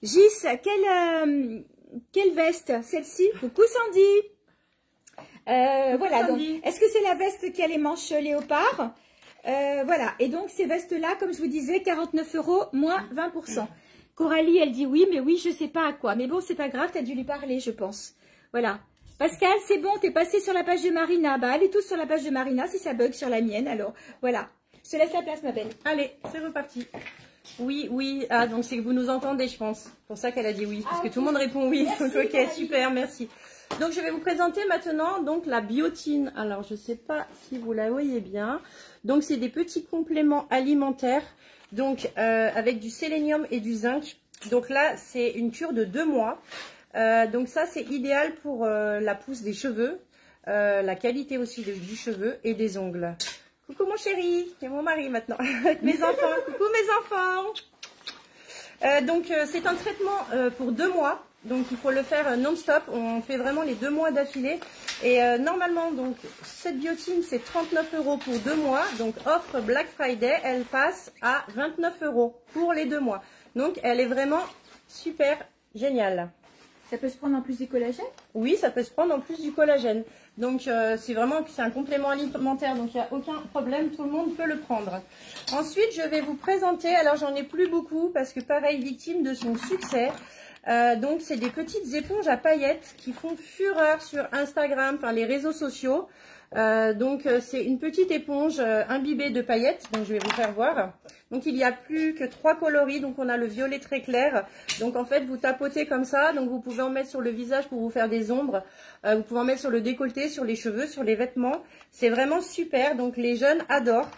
Gis, quelle veste? Celle-ci? Coucou Sandy. Voilà, donc, est-ce que c'est la veste qui a les manches léopard? Voilà, et donc ces vestes-là, comme je vous disais, 49 €, moins 20%. Coralie, elle dit oui, mais oui, je sais pas à quoi. Mais bon, c'est pas grave, tu as dû lui parler, je pense. Voilà. Pascal, c'est bon, t'es passé sur la page de Marina. Bah, allez tous sur la page de Marina, si ça bug sur la mienne, alors, voilà. Je te laisse la place, ma belle. Allez, c'est reparti. Oui, oui. Ah, donc c'est que vous nous entendez, je pense. C'est pour ça qu'elle a dit oui, parce que tout le monde répond oui. Merci, ok, Coralie. Super, merci. Donc, je vais vous présenter maintenant donc la biotine. Alors, je ne sais pas si vous la voyez bien. Donc, c'est des petits compléments alimentaires. Donc, avec du sélénium et du zinc. Donc là, c'est une cure de 2 mois. Donc ça, c'est idéal pour la pousse des cheveux. La qualité aussi du cheveu et des ongles. Coucou mon chéri. C'est mon mari maintenant. Avec mes enfants. Coucou mes enfants. Donc, c'est un traitement pour 2 mois. Donc, il faut le faire non-stop. On fait vraiment les 2 mois d'affilée. Et normalement, donc, cette biotine, c'est 39 € pour 2 mois. Donc, offre Black Friday, elle passe à 29 € pour les 2 mois. Donc, elle est vraiment super géniale. Ça peut se prendre en plus du collagène? Oui, ça peut se prendre en plus du collagène. Donc c'est un complément alimentaire, donc il n'y a aucun problème, tout le monde peut le prendre. Ensuite, je vais vous présenter, alors j'en ai plus beaucoup parce que pareil, victime de son succès. Donc c'est des petites éponges à paillettes qui font fureur sur Instagram, enfin les réseaux sociaux. C'est une petite éponge imbibée de paillettes, donc je vais vous faire voir. Donc il n'y a plus que 3 coloris, donc on a le violet très clair. Donc en fait vous tapotez comme ça, donc vous pouvez en mettre sur le visage pour vous faire des ombres. Vous pouvez en mettre sur le décolleté, sur les cheveux, sur les vêtements. C'est vraiment super, donc les jeunes adorent.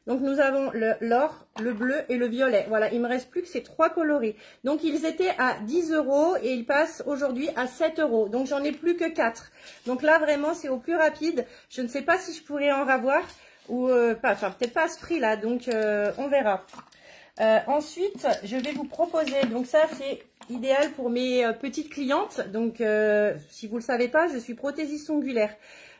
Donc nous avons l'or, le bleu et le violet. Voilà, il me reste plus que ces 3 coloris. Donc ils étaient à 10 € et ils passent aujourd'hui à 7 €. Donc j'en ai plus que 4. Donc là vraiment c'est au plus rapide. Je ne sais pas si je pourrais en avoir ou pas. Enfin peut-être pas à ce prix là. Donc on verra. Ensuite je vais vous proposer. Donc ça c'est idéal pour mes petites clientes. Donc si vous le savez pas, je suis prothésiste ongulaire.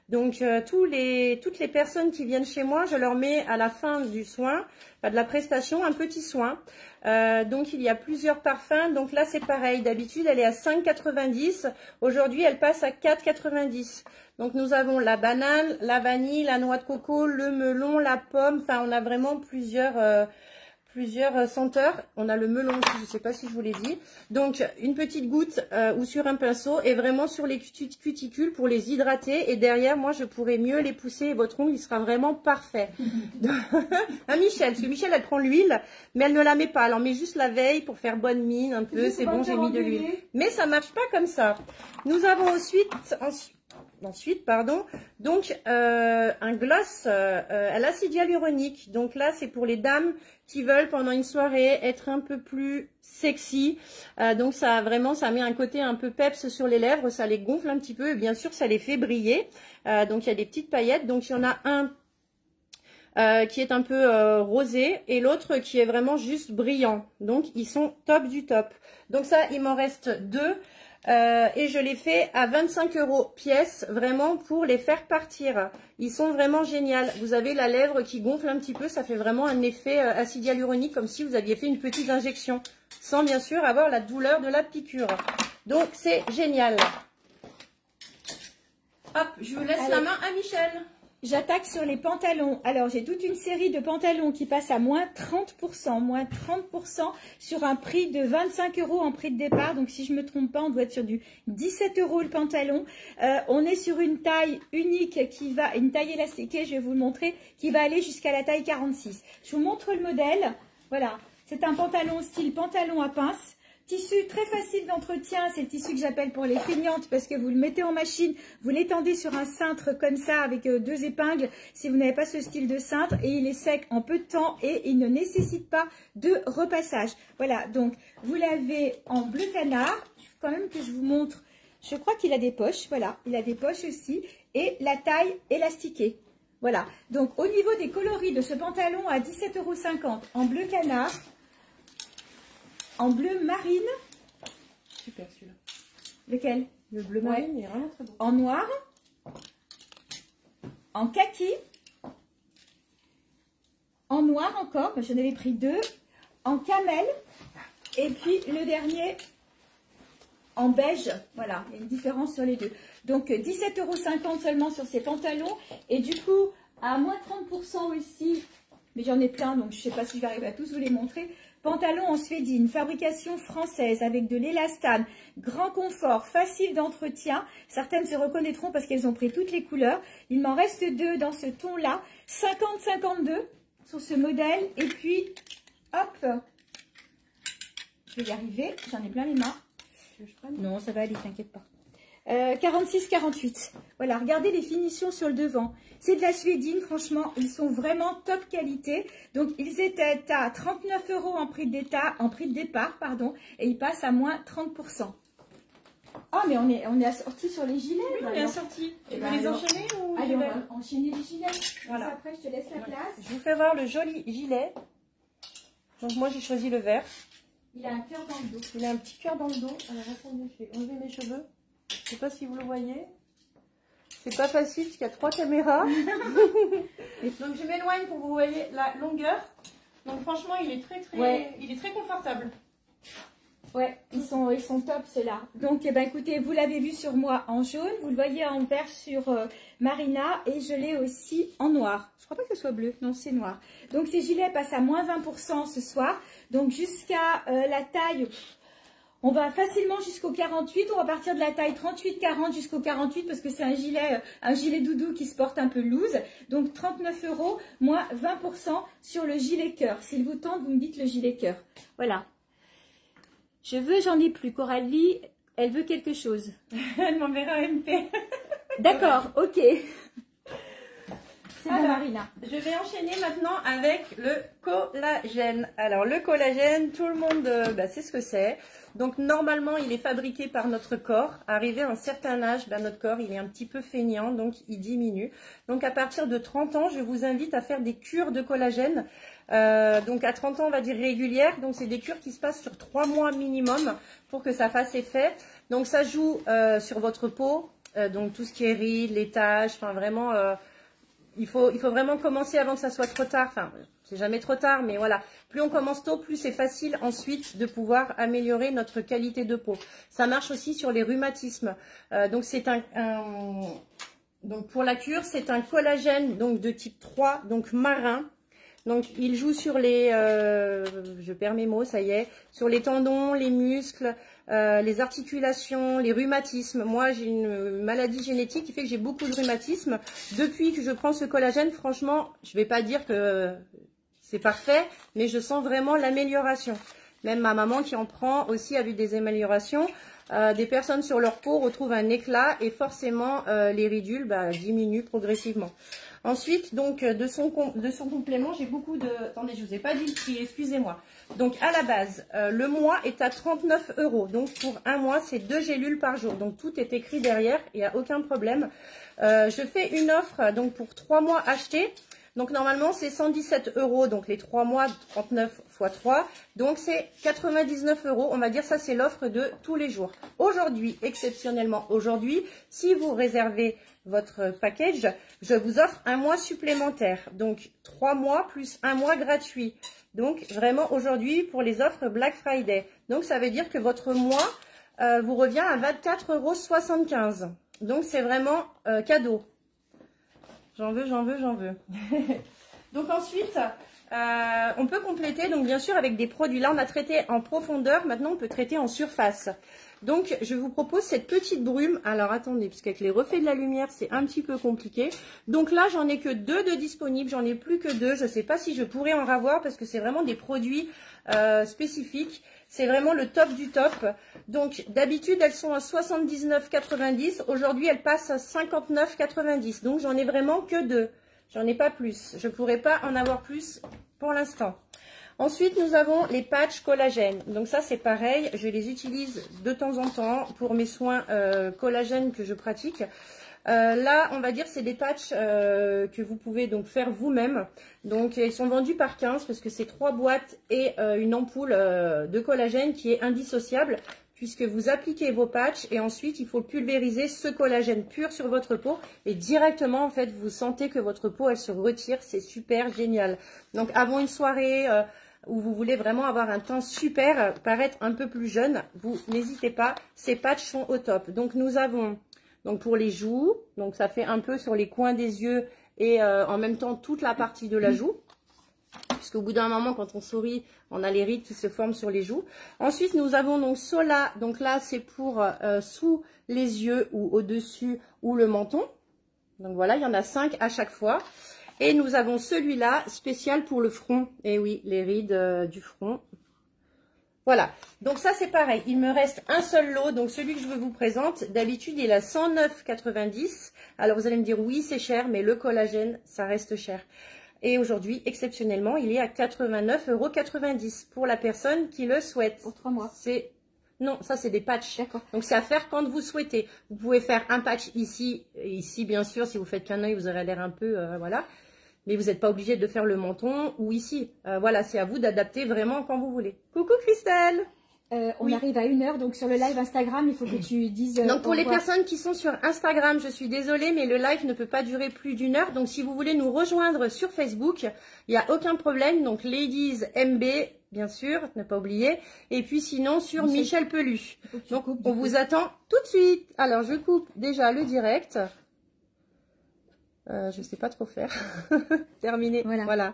Donc toutes les personnes qui viennent chez moi, je leur mets à la fin du soin, de la prestation, un petit soin. Donc il y a plusieurs parfums. Donc là c'est pareil, d'habitude elle est à 5,90 €. Aujourd'hui elle passe à 4,90 €. Donc nous avons la banane, la vanille, la noix de coco, le melon, la pomme. Enfin on a vraiment plusieurs senteurs. On a le melon aussi, je ne sais pas si je vous l'ai dit. Donc une petite goutte ou sur un pinceau et vraiment sur les cuticules pour les hydrater. Et derrière, moi, je pourrais mieux les pousser et votre ongle, il sera vraiment parfait. À Michel, parce que Michel, elle prend l'huile, mais elle ne la met pas. Elle en met juste la veille pour faire bonne mine un peu. C'est bon, j'ai mis de l'huile. Mais ça marche pas comme ça. Nous avons ensuite, donc un gloss à l'acide hyaluronique. Donc là, c'est pour les dames qui veulent pendant une soirée être un peu plus sexy. Donc ça met un côté un peu peps sur les lèvres, ça les gonfle un petit peu et bien sûr ça les fait briller. Donc il y a des petites paillettes. Donc il y en a un qui est un peu rosé et l'autre qui est vraiment juste brillant. Donc ils sont top du top. Donc ça, il m'en reste 2. Et je les fais à 25 € pièce, vraiment pour les faire partir. Ils sont vraiment géniaux. Vous avez la lèvre qui gonfle un petit peu, ça fait vraiment un effet acide hyaluronique comme si vous aviez fait une petite injection, sans bien sûr avoir la douleur de la piqûre. Donc c'est génial. Hop, je vous laisse la main à Michel. J'attaque sur les pantalons. Alors, j'ai toute une série de pantalons qui passent à moins 30%. Moins 30% sur un prix de 25 € en prix de départ. Donc, si je ne me trompe pas, on doit être sur du 17 € le pantalon. On est sur une taille unique une taille élastiquée, je vais vous le montrer, qui va aller jusqu'à la taille 46. Je vous montre le modèle. Voilà, c'est un pantalon style pantalon à pince. Tissu très facile d'entretien, c'est le tissu que j'appelle pour les feignantes parce que vous le mettez en machine, vous l'étendez sur un cintre comme ça avec 2 épingles si vous n'avez pas ce style de cintre et il est sec en peu de temps et il ne nécessite pas de repassage. Voilà, donc vous l'avez en bleu canard, il faut quand même que je vous montre, je crois qu'il a des poches, voilà, il a des poches aussi et la taille élastiquée. Voilà, donc au niveau des coloris de ce pantalon à 17,50 € en bleu canard, en bleu marine. Super celui-là. Lequel? Le bleu marine, il est vraiment très beau. En noir. En kaki. En noir encore, j'en avais pris 2. En camel. Et puis le dernier en beige. Voilà, il y a une différence sur les deux. Donc 17,50 € seulement sur ces pantalons. Et du coup, à moins 30% aussi, mais j'en ai plein, donc je ne sais pas si je vais arriver à tous vous les montrer. Pantalon en suédine, fabrication française avec de l'élastane, grand confort, facile d'entretien. Certaines se reconnaîtront parce qu'elles ont pris toutes les couleurs. Il m'en reste 2 dans ce ton-là. 50-52 sur ce modèle. Et puis, hop, je vais y arriver. J'en ai plein les mains. Non, ça va aller, t'inquiète pas. 46-48. Voilà, regardez les finitions sur le devant. C'est de la suédine, franchement, ils sont vraiment top qualité. Donc, ils étaient à 39 € en prix de départ, pardon, et ils passent à moins 30%. Ah, mais on est assorti sur les gilets. Oui, on est assorti. Tu veux les enchaîner ou allez, on va enchaîner les gilets. Voilà. Après, je te laisse la place. Je vous fais voir le joli gilet. Donc, moi, j'ai choisi le vert. Il a un cœur dans le dos. Il a un petit cœur dans le dos. Alors, attendez, je vais enlever mes cheveux. Je sais pas si vous le voyez. C'est pas facile parce qu'il y a 3 caméras. Donc je m'éloigne pour que vous voyez la longueur. Donc franchement, il est très confortable. Ouais, ils sont top ceux-là. Donc, eh ben, écoutez, vous l'avez vu sur moi en jaune, vous le voyez en vert sur Marina et je l'ai aussi en noir. Je crois pas que ce soit bleu, non, c'est noir. Donc, ces gilets passent à moins 20% ce soir. Donc, jusqu'à la taille, on va facilement jusqu'au 48. On va partir de la taille 38-40 jusqu'au 48 parce que c'est un gilet doudou qui se porte un peu loose. Donc, 39 €, moins 20% sur le gilet cœur. S'il vous tente, vous me dites le gilet cœur. Voilà. Je veux, j'en ai plus. Coralie, elle veut quelque chose. Elle m'enverra un MP. D'accord, ok. C'est bon, Marina. Je vais enchaîner maintenant avec le collagène. Alors, le collagène, tout le monde sait ce que c'est. Donc, normalement, il est fabriqué par notre corps. Arrivé à un certain âge, notre corps, il est un petit peu feignant, donc il diminue. Donc, à partir de 30 ans, je vous invite à faire des cures de collagène. Donc, à 30 ans, on va dire régulières. Donc, c'est des cures qui se passent sur 3 mois minimum pour que ça fasse effet. Donc, ça joue sur votre peau. Donc, tout ce qui est rides, les taches, enfin, vraiment... Il faut vraiment commencer avant que ça soit trop tard. Enfin, c'est jamais trop tard, mais voilà. Plus on commence tôt, plus c'est facile ensuite de pouvoir améliorer notre qualité de peau. Ça marche aussi sur les rhumatismes. Donc, c'est donc pour la cure, c'est un collagène donc de type 3, donc marin. Donc, il joue sur les, je perds mes mots, ça y est, sur les tendons, les muscles, les articulations, les rhumatismes. Moi, j'ai une maladie génétique qui fait que j'ai beaucoup de rhumatisme. Depuis que je prends ce collagène, franchement, je vais pas dire que c'est parfait, mais je sens vraiment l'amélioration. Même ma maman qui en prend aussi a vu des améliorations. Des personnes sur leur peau retrouvent un éclat et forcément les ridules diminuent progressivement. Ensuite, donc, de son complément, j'ai beaucoup de... Attendez, je ne vous ai pas dit le prix, excusez-moi. Donc, à la base, le mois est à 39 €. Donc, pour un mois, c'est 2 gélules par jour. Donc, tout est écrit derrière, il n'y a aucun problème. Je fais une offre, donc, pour 3 mois achetés. Donc, normalement, c'est 117 €. Donc, les 3 mois, 39 x 3. Donc, c'est 99 €. On va dire ça, c'est l'offre de tous les jours. Aujourd'hui, exceptionnellement aujourd'hui, si vous réservez votre package, je vous offre un mois supplémentaire. Donc, 3 mois plus un mois gratuit. Donc, vraiment aujourd'hui pour les offres Black Friday. Donc, ça veut dire que votre mois vous revient à 24,75 €. Donc, c'est vraiment cadeau. J'en veux, j'en veux, j'en veux. Donc, ensuite, on peut compléter, donc bien sûr, avec des produits. Là, on a traité en profondeur. Maintenant, on peut traiter en surface. Donc, je vous propose cette petite brume. Alors, attendez, parce qu'avec les reflets de la lumière, c'est un petit peu compliqué. Donc là, j'en ai que 2 de disponibles. J'en ai plus que 2. Je ne sais pas si je pourrais en avoir parce que c'est vraiment des produits spécifiques. C'est vraiment le top du top. Donc, d'habitude, elles sont à 79,90 €. Aujourd'hui, elles passent à 59,90 €. Donc, j'en ai vraiment que 2. J'en ai pas plus. Je ne pourrais pas en avoir plus pour l'instant. Ensuite, nous avons les patchs collagène. Donc ça, c'est pareil. Je les utilise de temps en temps pour mes soins collagène que je pratique. Là, on va dire c'est des patchs que vous pouvez donc faire vous-même. Donc, ils sont vendus par 15 parce que c'est 3 boîtes et une ampoule de collagène qui est indissociable puisque vous appliquez vos patchs et ensuite, il faut pulvériser ce collagène pur sur votre peau et directement, en fait, vous sentez que votre peau, elle se retire. C'est super génial. Donc, avant une soirée... où vous voulez vraiment avoir un teint super, paraître un peu plus jeune, vous n'hésitez pas, ces patchs sont au top. Donc nous avons, donc pour les joues, donc ça fait un peu sur les coins des yeux et en même temps toute la partie de la joue. Puisqu'au bout d'un moment, quand on sourit, on a les rides qui se forment sur les joues. Ensuite, nous avons donc Sola, donc là c'est pour sous les yeux ou au-dessus ou le menton. Donc voilà, il y en a 5 à chaque fois. Et nous avons celui-là, spécial pour le front. Et oui, les rides du front. Voilà. Donc ça, c'est pareil. Il me reste un seul lot. Donc celui que je vous présente, d'habitude, il est à 109,90 €. Alors vous allez me dire, oui, c'est cher, mais le collagène, ça reste cher. Et aujourd'hui, exceptionnellement, il est à 89,90 € pour la personne qui le souhaite. Pour 3 mois. C'est... Non, ça c'est des patchs. D'accord. Donc c'est à faire quand vous souhaitez. Vous pouvez faire un patch ici, et ici bien sûr, si vous faites qu'un œil, vous aurez l'air un peu, voilà. Mais vous n'êtes pas obligé de faire le menton ou ici. Voilà, c'est à vous d'adapter vraiment quand vous voulez. Coucou Christelle. On arrive à 1 heure, donc sur le live Instagram, il faut que tu dises... donc pour les personnes qui sont sur Instagram, je suis désolée, mais le live ne peut pas durer plus d'1 heure. Donc si vous voulez nous rejoindre sur Facebook, il n'y a aucun problème. Donc Ladies MB, bien sûr, ne pas oublier. Et puis sinon sur Michel Pelu. Donc on vous attend tout de suite. Alors je coupe déjà le direct. Je sais pas trop faire. Terminé. Voilà.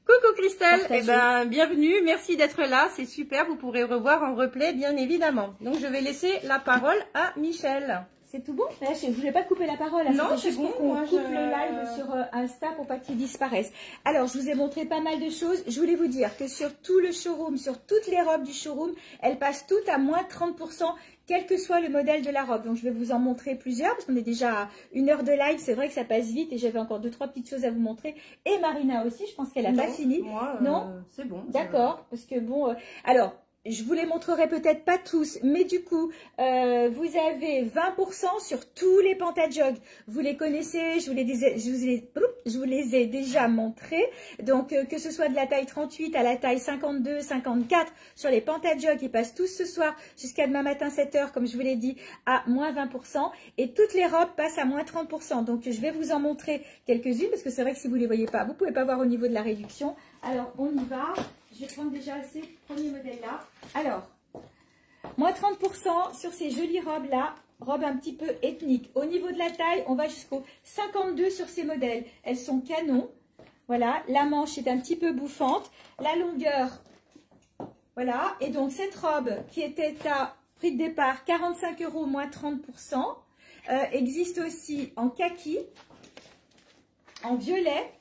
Coucou Christelle, bienvenue, merci d'être là, c'est super, vous pourrez revoir en replay bien évidemment. Donc je vais laisser la parole à Michel. C'est tout bon? Je ne voulais pas couper la parole. Non, c'est bon. On coupe le live sur Insta pour pas qu'il disparaisse. Alors, je vous ai montré pas mal de choses. Je voulais vous dire que sur tout le showroom, sur toutes les robes du showroom, elles passent toutes à moins 30%, quel que soit le modèle de la robe. Donc, je vais vous en montrer plusieurs parce qu'on est déjà à 1 heure de live. C'est vrai que ça passe vite et j'avais encore 2-3 petites choses à vous montrer. Et Marina aussi, je pense qu'elle n'a pas fini. Moi, non, c'est bon. D'accord, parce que bon... alors... je vous les montrerai peut-être pas tous, mais du coup, vous avez 20% sur tous les Pantajogs. Vous les connaissez, je vous les ai déjà montrés. Donc, que ce soit de la taille 38 à la taille 52, 54, sur les Pantajogs, ils passent tous ce soir jusqu'à demain matin 7 h, comme je vous l'ai dit, à moins 20%. Et toutes les robes passent à moins 30%. Donc, je vais vous en montrer quelques-unes, parce que c'est vrai que si vous ne les voyez pas, vous pouvez pas voir au niveau de la réduction. Alors, on y va. Je vais prendre déjà ces premiers modèles-là. Alors, moins 30% sur ces jolies robes-là, robes un petit peu ethniques. Au niveau de la taille, on va jusqu'au 52 sur ces modèles. Elles sont canon. Voilà, la manche est un petit peu bouffante. La longueur, voilà. Et donc, cette robe qui était à prix de départ 45 €, moins 30%, existe aussi en kaki, en violet.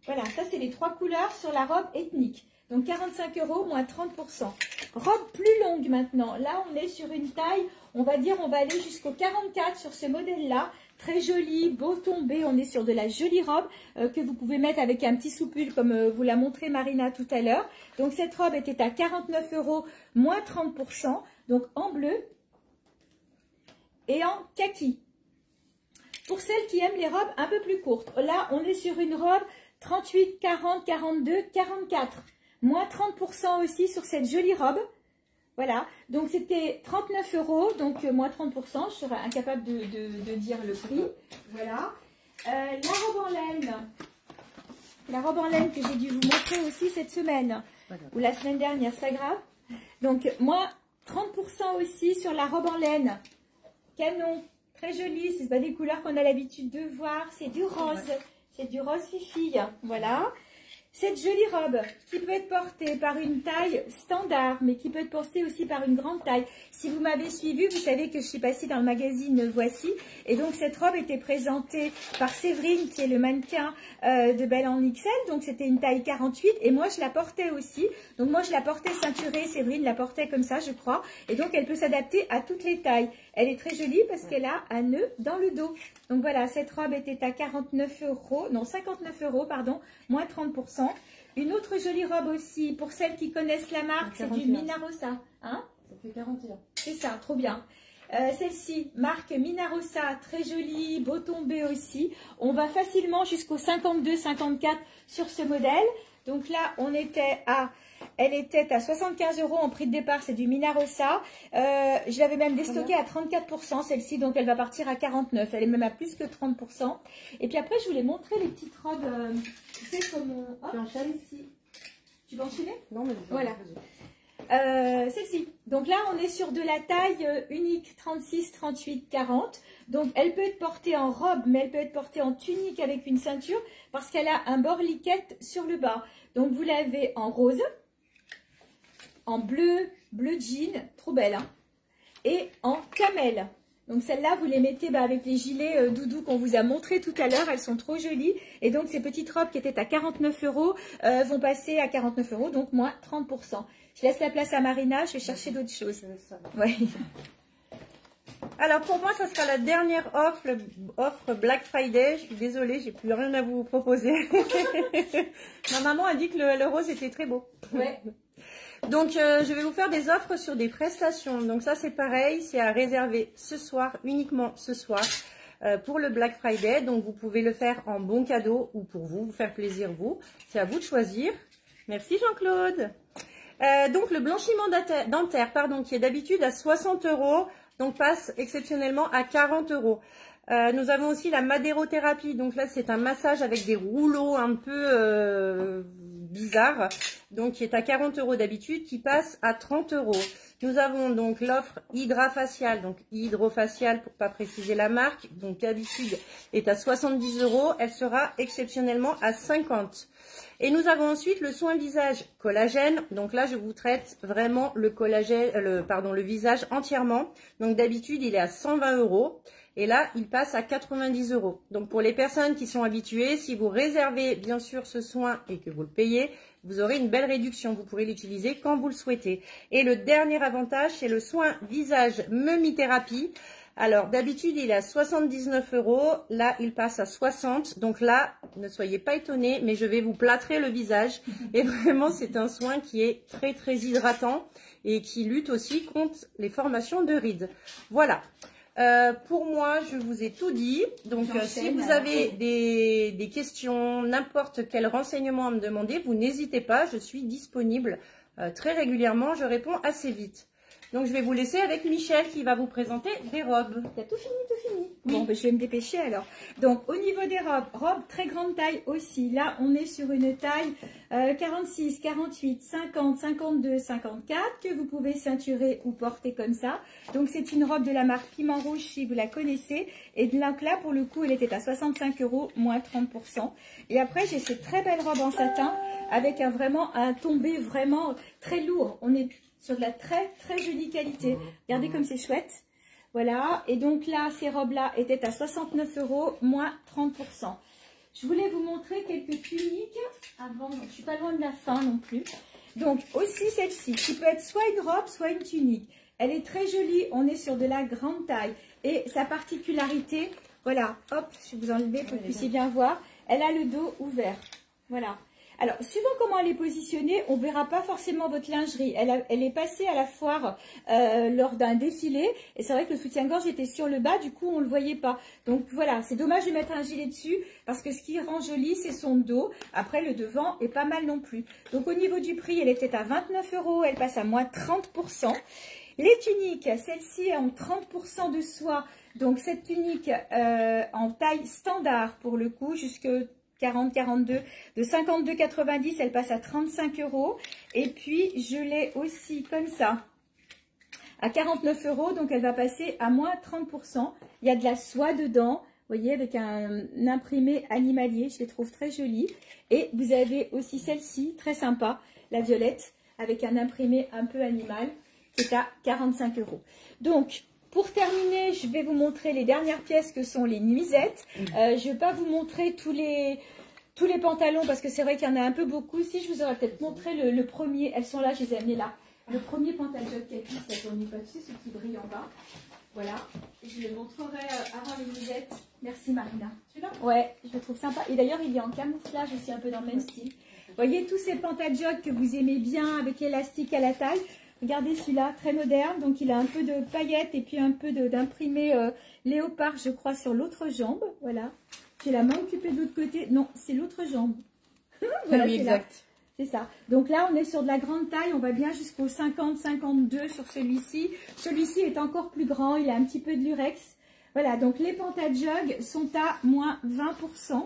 Voilà, ça, c'est les 3 couleurs sur la robe ethnique. Donc 45 €, moins 30%. Robe plus longue maintenant. Là, on est sur une taille, on va dire, on va aller jusqu'au 44 sur ce modèle-là. Très joli, beau tombé. On est sur de la jolie robe que vous pouvez mettre avec un petit soupul comme vous l'a montré Marina tout à l'heure. Donc cette robe était à 49 €, moins 30%. Donc en bleu et en kaki. Pour celles qui aiment les robes un peu plus courtes. Là, on est sur une robe 38, 40, 42, 44. Moins 30% aussi sur cette jolie robe. Voilà, donc c'était 39 €, donc moins 30%. Je serais incapable de dire le prix. Voilà. La robe en laine. La robe en laine que j'ai dû vous montrer aussi cette semaine. Ou la semaine dernière, c'est pas grave. Donc, moins 30% aussi sur la robe en laine. Canon. Très jolie. C'est pas des couleurs qu'on a l'habitude de voir. C'est du rose. C'est du rose fifi. Voilà. Cette jolie robe qui peut être portée par une taille standard, mais qui peut être portée aussi par une grande taille. Si vous m'avez suivi, vous savez que je suis passée dans le magazine Voici. Et donc, cette robe était présentée par Séverine, qui est le mannequin de Belle en XL. Donc, c'était une taille 48. Et moi, je la portais aussi. Donc, moi, je la portais ceinturée. Séverine la portait comme ça, je crois. Et donc, elle peut s'adapter à toutes les tailles. Elle est très jolie parce qu'elle a un nœud dans le dos. Donc, voilà, cette robe était à 59 €, non, 59 €, pardon, moins 30%. Une autre jolie robe aussi, pour celles qui connaissent la marque, c'est du Minarossa. Hein? Ça fait 41. C'est ça, trop bien. Celle-ci, marque Minarossa, très jolie, beau tombé aussi. On va facilement jusqu'au 52-54 sur ce modèle. Donc là, elle était à 75 € en prix de départ, c'est du Minarossa. Je l'avais même déstocké à 34% celle-ci, donc elle va partir à 49. Elle est même à plus que 30%. Et puis après, je voulais montrer les petites robes, tu sais, comme celle-ci. Tu veux enchaîner? Non, mais voilà. Celle-ci. Donc là, on est sur de la taille unique 36, 38, 40. Donc, elle peut être portée en robe, mais elle peut être portée en tunique avec une ceinture parce qu'elle a un bord liquette sur le bas. Donc, vous l'avez en rose, en bleu jean, trop belle, hein, et en camel. Donc, celle-là, vous les mettez avec les gilets doudou qu'on vous a montré tout à l'heure. Elles sont trop jolies. Et donc, ces petites robes qui étaient à 49 € vont passer à 49 €, donc moins 30%. Je laisse la place à Marina, je vais chercher d'autres choses. Ouais. Alors pour moi, ça sera la dernière offre Black Friday. Je suis désolée, j'ai plus rien à vous proposer. Ma maman a dit que le rose était très beau. Ouais. Donc je vais vous faire des offres sur des prestations. Donc ça c'est pareil, c'est à réserver ce soir, uniquement ce soir, pour le Black Friday. Donc vous pouvez le faire en bon cadeau ou pour vous faire plaisir vous. C'est à vous de choisir. Merci Jean-Claude. Donc le blanchiment dentaire, pardon, qui est d'habitude à 60 €, donc passe exceptionnellement à 40 €. Nous avons aussi la madérothérapie. Donc là, c'est un massage avec des rouleaux un peu bizarres. Donc qui est à 40 € d'habitude, qui passe à 30 €. Nous avons donc l'offre hydrafaciale, donc hydrofaciale pour pas préciser la marque, donc d'habitude est à 70 €, elle sera exceptionnellement à 50. Et nous avons ensuite le soin visage collagène, donc là je vous traite vraiment le collagène, le visage entièrement, donc d'habitude il est à 120 € et là il passe à 90 €. Donc pour les personnes qui sont habituées, si vous réservez bien sûr ce soin et que vous le payez, vous aurez une belle réduction, vous pourrez l'utiliser quand vous le souhaitez. Et le dernier avantage, c'est le soin visage mumithérapie. Alors, d'habitude, il est à 79 €. Là, il passe à 60. Donc là, ne soyez pas étonnés, mais je vais vous plâtrer le visage. Et vraiment, c'est un soin qui est très, très hydratant et qui lutte aussi contre les formations de rides. Voilà. Pour moi, je vous ai tout dit. Donc, si vous avez des questions, n'importe quel renseignement à me demander, vous n'hésitez pas. Je suis disponible très régulièrement. Je réponds assez vite. Donc, je vais vous laisser avec Michel qui va vous présenter des robes. T'as tout fini, tout fini. Oui. Bon, ben, je vais me dépêcher alors. Donc, au niveau des robes très grande taille aussi. Là, on est sur une taille 46, 48, 50, 52, 54 que vous pouvez ceinturer ou porter comme ça. Donc, c'est une robe de la marque Piment Rouge si vous la connaissez. Et donc là, pour le coup, elle était à 65 €, moins 30%. Et après, j'ai cette très belle robe en satin avec vraiment un tombé vraiment très lourd. On est sur de la très très jolie qualité. Regardez comme c'est chouette. Voilà. Et donc là, ces robes-là étaient à 69 €, moins 30%. Je voulais vous montrer quelques tuniques avant. Donc, je suis pas loin de la fin non plus. Donc aussi celle-ci, qui peut être soit une robe, soit une tunique. Elle est très jolie. On est sur de la grande taille. Et sa particularité, voilà, hop, je vais vous enlever pour que vous puissiez bien voir. Elle a le dos ouvert. Voilà. Alors, suivant comment elle est positionnée, on ne verra pas forcément votre lingerie. Elle est passée à la foire lors d'un défilé. Et c'est vrai que le soutien-gorge était sur le bas, du coup, on ne le voyait pas. Donc voilà, c'est dommage de mettre un gilet dessus parce que ce qui rend joli, c'est son dos. Après, le devant est pas mal non plus. Donc au niveau du prix, elle était à 29 €, elle passe à moins 30%. Les tuniques, celle-ci ont 30% de soie. Donc cette tunique en taille standard pour le coup, jusque 40-42, de 52,90, elle passe à 35 €. Et puis, je l'ai aussi comme ça, à 49 €, donc elle va passer à moins 30%. Il y a de la soie dedans, vous voyez, avec un imprimé animalier, je les trouve très jolies. Et vous avez aussi celle-ci, très sympa, la violette, avec un imprimé un peu animal, qui est à 45 €. Donc, pour terminer, je vais vous montrer les dernières pièces que sont les nuisettes. Je ne vais pas vous montrer tous les pantalons parce que c'est vrai qu'il y en a un peu beaucoup. Si je vous aurais peut-être montré le premier, elles sont là, je les ai amenées là. Le premier pantalon kaki, ça tourne pas dessus, ce qui brille en bas. Voilà, je le montrerai avant les nuisettes. Merci Marina. Celui-là? Ouais, je le trouve sympa. Et d'ailleurs, il est en camouflage aussi, un peu dans le même style. Vous voyez tous ces pantalons que vous aimez bien avec élastique à la taille. Regardez celui-là, très moderne, donc il a un peu de paillettes et puis un peu d'imprimé léopard, je crois, sur l'autre jambe. Voilà. J'ai la main occupée de l'autre côté. Non, c'est l'autre jambe. Voilà, oui, exact. C'est ça. Donc là, on est sur de la grande taille. On va bien jusqu'au 50-52 sur celui-ci. Celui-ci est encore plus grand. Il a un petit peu de lurex. Voilà, donc les pantajogs sont à moins 20%.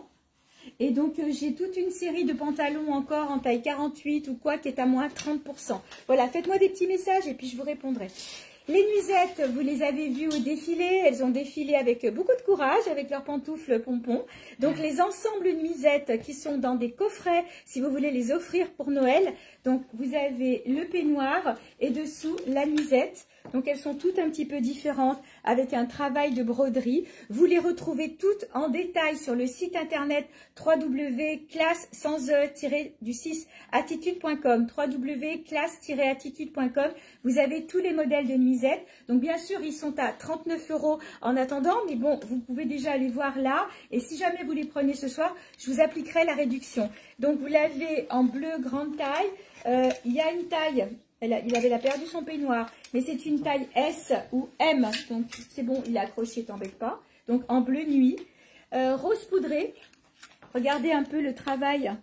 Et donc, j'ai toute une série de pantalons encore en taille 48 ou quoi qui est à moins 30%. Voilà, faites-moi des petits messages et puis je vous répondrai. Les nuisettes, vous les avez vues au défilé. Elles ont défilé avec beaucoup de courage, avec leurs pantoufles pompons. Donc, les ensembles nuisettes qui sont dans des coffrets, si vous voulez les offrir pour Noël. Donc, vous avez le peignoir et dessous la nuisette. Donc, elles sont toutes un petit peu différentes avec un travail de broderie. Vous les retrouvez toutes en détail sur le site internet www.classe-attitude.com www.classe-attitude.com. Vous avez tous les modèles de nuisettes. Donc, bien sûr, ils sont à 39 € en attendant. Mais bon, vous pouvez déjà aller voir là. Et si jamais vous les prenez ce soir, je vous appliquerai la réduction. Donc, vous l'avez en bleu grande taille. Il y a une taille... Il avait perdu son peignoir, mais c'est une taille S ou M, donc c'est bon, il est accroché, t'embête pas. Donc en bleu nuit, rose poudré. Regardez un peu le travail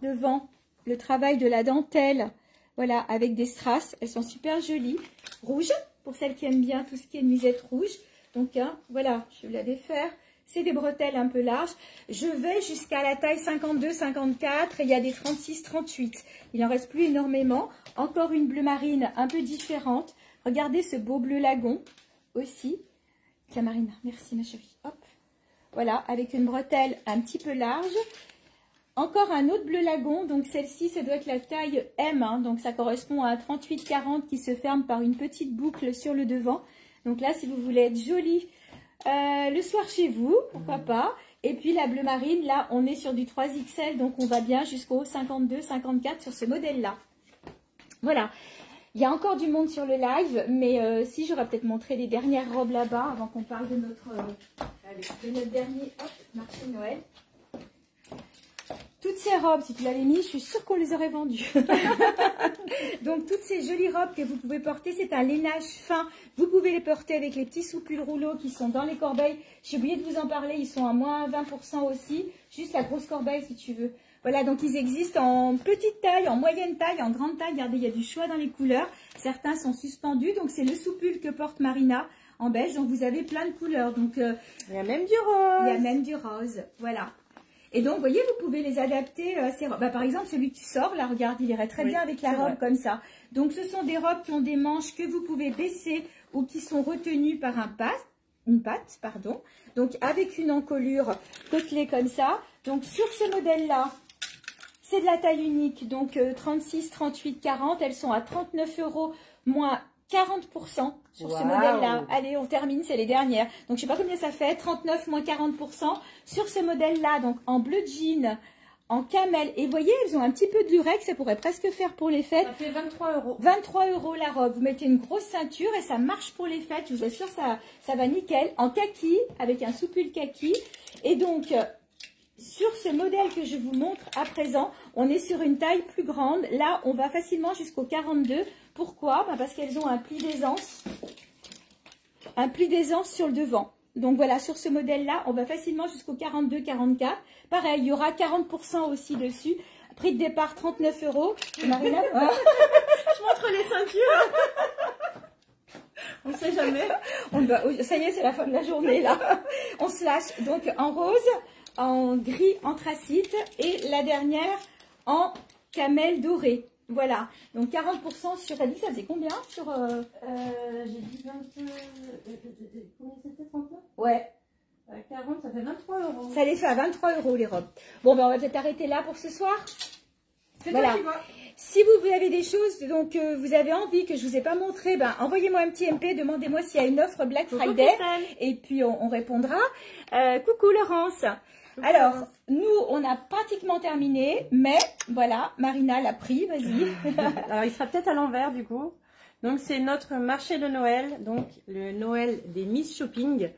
devant, le travail de la dentelle, voilà, avec des strass, elles sont super jolies. Rouge, pour celles qui aiment bien tout ce qui est nuisette rouge. Donc hein, voilà, je vais la défaire. C'est des bretelles un peu larges. Je vais jusqu'à la taille 52-54. Il y a des 36-38. Il en reste plus énormément. Encore une bleu marine un peu différente. Regardez ce beau bleu lagon aussi. Tiens Marina, merci ma chérie. Hop. Voilà, avec une bretelle un petit peu large. Encore un autre bleu lagon. Donc celle-ci, ça doit être la taille M. Hein, donc ça correspond à un 38-40 qui se ferme par une petite boucle sur le devant. Donc là, si vous voulez être jolie le soir chez vous, pourquoi pas. Et puis la bleu marine, là, on est sur du 3XL, donc on va bien jusqu'au 52-54 sur ce modèle-là. Voilà. Il y a encore du monde sur le live, mais si j'aurais peut-être montré les dernières robes là-bas avant qu'on parle de notre dernier marché de Noël. Toutes ces robes, si tu l'avais mis, je suis sûre qu'on les aurait vendues. Donc, toutes ces jolies robes que vous pouvez porter, c'est un lainage fin. Vous pouvez les porter avec les petits soupules rouleaux qui sont dans les corbeilles. J'ai oublié de vous en parler, ils sont à moins 20% aussi. Juste la grosse corbeille, si tu veux. Voilà, donc ils existent en petite taille, en moyenne taille, en grande taille. Regardez, il y a du choix dans les couleurs. Certains sont suspendus, donc c'est le soupule que porte Marina en beige. Donc, vous avez plein de couleurs. Donc, il y a même du rose. Il y a même du rose, voilà. Et donc, vous voyez, vous pouvez les adapter à ces robes. Bah, par exemple, celui que tu sors, là, regarde, il irait très bien avec la robe comme ça. Donc, ce sont des robes qui ont des manches que vous pouvez baisser ou qui sont retenues par une patte. Donc, avec une encolure côtelée comme ça. Donc, sur ce modèle-là, c'est de la taille unique. Donc, 36, 38, 40. Elles sont à 39 € moins 40% sur ce modèle-là. Allez, on termine, c'est les dernières. Donc, je ne sais pas combien ça fait, 39 moins 40% sur ce modèle-là. Donc, en bleu jean, en camel. Et vous voyez, elles ont un petit peu de lurex, ça pourrait presque faire pour les fêtes. Ça fait 23 €. 23 € la robe. Vous mettez une grosse ceinture et ça marche pour les fêtes. Je vous assure, ça va nickel. En kaki, avec un soupule kaki. Et donc, sur ce modèle que je vous montre à présent, on est sur une taille plus grande. Là, on va facilement jusqu'au 42. Pourquoi? Parce qu'elles ont un pli d'aisance. Un pli d'aisance sur le devant. Donc voilà, sur ce modèle-là, on va facilement jusqu'au 42-44. Pareil, il y aura 40% aussi dessus. Prix de départ, 39 €. Marina, je montre les ceintures. On ne sait jamais. Ça y est, c'est la fin de la journée, là. On se lâche. Donc, en rose, en gris anthracite et la dernière en camel doré. Voilà, donc 40% sur... T'as dit que ça faisait combien sur... J'ai dit 20... combien c'était, 39? Ouais. 40, ça fait 23 €. Ça les fait à 23 € les robes. Bon, ben on va peut-être arrêter là pour ce soir. Voilà. Si vous avez des choses, donc vous avez envie que je vous ai pas montré, ben envoyez-moi un petit MP, demandez-moi s'il y a une offre Black Friday. Et puis on répondra. Coucou Laurence. Alors, nous, on a pratiquement terminé, mais voilà, Marina l'a pris, vas-y. Alors, il sera peut-être à l'envers, du coup. Donc, c'est notre marché de Noël, donc le Noël des Miss Shopping.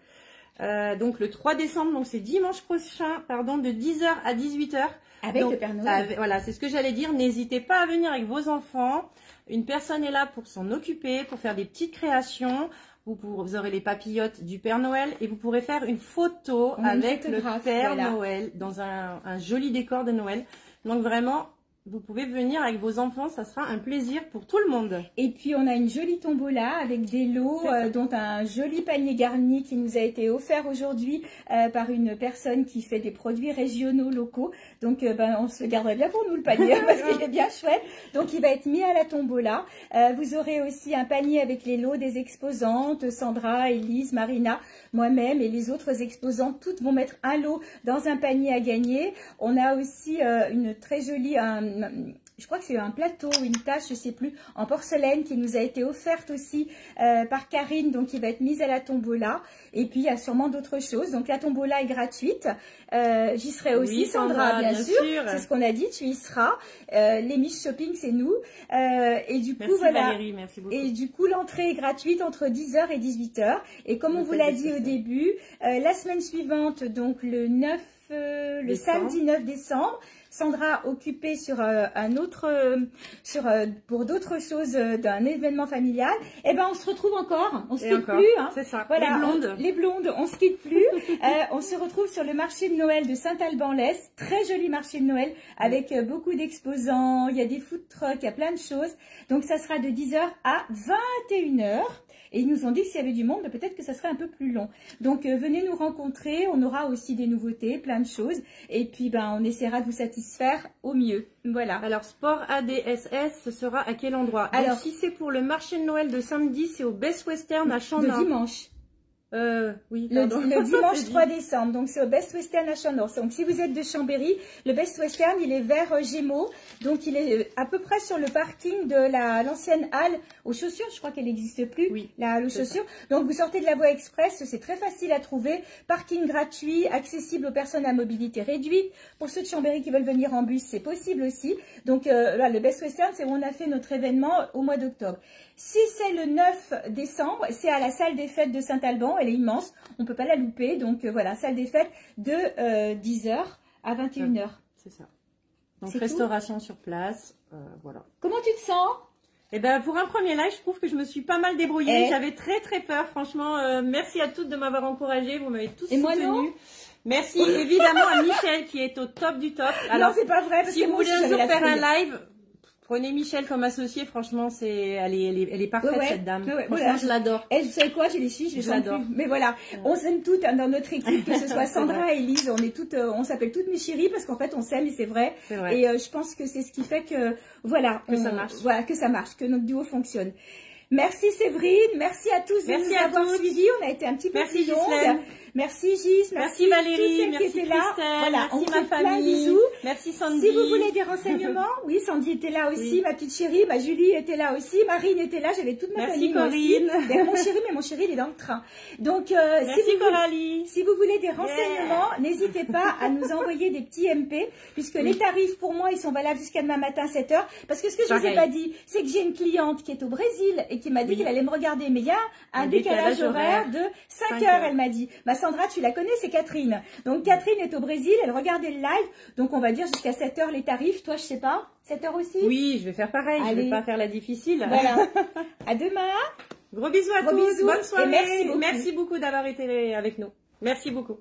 Donc, le 3 décembre, donc c'est dimanche prochain, pardon, de 10 h à 18 h. Avec le Père Noël. Voilà, c'est ce que j'allais dire. N'hésitez pas à venir avec vos enfants. Une personne est là pour s'en occuper, pour faire des petites créations. Vous aurez les papillotes du Père Noël et vous pourrez faire une photo avec le Père Noël dans un joli décor de Noël. Donc vraiment, vous pouvez venir avec vos enfants, ça sera un plaisir pour tout le monde. Et puis on a une jolie tombola avec des lots, dont un joli panier garni qui nous a été offert aujourd'hui par une personne qui fait des produits régionaux locaux. Donc on se le garderait bien pour nous le panier parce qu'il est bien chouette. Donc il va être mis à la tombola. Vous aurez aussi un panier avec les lots des exposantes, Sandra, Elise, Marina, moi-même et les autres exposantes. Toutes vont mettre un lot dans un panier à gagner. On a aussi une très jolie... je crois que c'est un plateau ou une tache, je sais plus, en porcelaine qui nous a été offerte aussi par Karine, donc qui va être mise à la tombola. Et puis il y a sûrement d'autres choses. Donc la tombola est gratuite. J'y serai aussi, oui, Sandra, bien sûr. C'est ce qu'on a dit, tu y seras. Les Miss Shopping, c'est nous. Et du coup, merci voilà. Valérie, merci beaucoup. Et du coup, l'entrée est gratuite entre 10 h et 18 h. Et comme on vous l'a dit au début, la semaine suivante, donc le samedi 9 décembre, Sandra occupée sur pour d'autres choses d'un événement familial. Et ben on se retrouve encore, on se quitte plus. Hein. C'est ça. Voilà, les blondes, on se quitte plus. On se retrouve sur le marché de Noël de Saint-Alban-l'Est, très joli marché de Noël avec beaucoup d'exposants. Il y a des food trucks, il y a plein de choses. Donc ça sera de 10 h à 21 h. Et ils nous ont dit que s'il y avait du monde, peut-être que ça serait un peu plus long. Donc, venez nous rencontrer. On aura aussi des nouveautés, plein de choses. Et puis, on essaiera de vous satisfaire au mieux. Voilà. Alors, Sport ADSS, ce sera à quel endroit? Alors, donc, si c'est pour le marché de Noël de samedi, c'est au Best Western à Chandon. Le dimanche. Oui, le dimanche 3 décembre, donc c'est au Best Western à Chandon. Donc si vous êtes de Chambéry, le Best Western il est vers Gémeaux, donc il est à peu près sur le parking de l'ancienne halle aux chaussures, je crois qu'elle n'existe plus, oui, la halle aux chaussures. Donc vous sortez de la voie express, c'est très facile à trouver, parking gratuit, accessible aux personnes à mobilité réduite. Pour ceux de Chambéry qui veulent venir en bus, c'est possible aussi. Donc là, le Best Western, c'est où on a fait notre événement au mois d'octobre. Si c'est le 9 décembre, c'est à la salle des fêtes de Saint-Alban. Elle est immense, on ne peut pas la louper. Donc voilà, salle des fêtes de 10h à 21h. C'est ça. Donc restauration sur place, voilà. Comment tu te sens? Eh ben, pour un premier live, je trouve que je me suis pas mal débrouillée. J'avais très peur, franchement. Merci à toutes de m'avoir encouragée. Vous m'avez tous soutenue. Merci évidemment à Michel qui est au top du top. Alors, c'est pas vrai, parce si que vous voulez un jour faire un live, prenez Michel comme associé. Franchement, elle est parfaite, cette dame. Franchement, voilà. je l'adore. Elle, vous savez quoi, je les suis, je l'adore. Mais voilà, on s'aime toutes dans notre équipe, que ce soit Sandra et Elise, on s'appelle toutes mes chéries parce qu'en fait, on s'aime et c'est vrai. Et je pense que c'est ce qui fait que, voilà, ça marche. Voilà, que ça marche, que notre duo fonctionne. Merci Séverine, merci à tous de nous avoir suivis. On a été un petit peu plus longue. Merci Gis, merci Valérie, merci qui étaient là. Voilà, merci ma famille, merci Sandy. Si vous voulez des renseignements, oui, Sandy était là aussi, ma petite chérie, Julie était là aussi, Marine était là, j'avais toute ma famille aussi. D'ailleurs, mon chéri, mais mon chéri, il est dans le train. Donc, si vous voulez des renseignements, n'hésitez pas à nous envoyer des petits MP, puisque les tarifs pour moi, ils sont valables jusqu'à demain matin 7h. Parce que ce que je vous ai pas dit, c'est que j'ai une cliente qui est au Brésil et qui m'a dit qu'elle allait me regarder, mais il y a un décalage horaire de 5h, elle m'a dit. Sandra, tu la connais, c'est Catherine. Donc, Catherine est au Brésil, elle regardait le live. Donc, on va dire jusqu'à 7h les tarifs. Toi, je sais pas, 7h aussi? Oui, je vais faire pareil. Allez. Je vais pas faire la difficile. Voilà. À demain. Gros bisous à tous. Bonne soirée. Merci beaucoup d'avoir été avec nous. Merci beaucoup.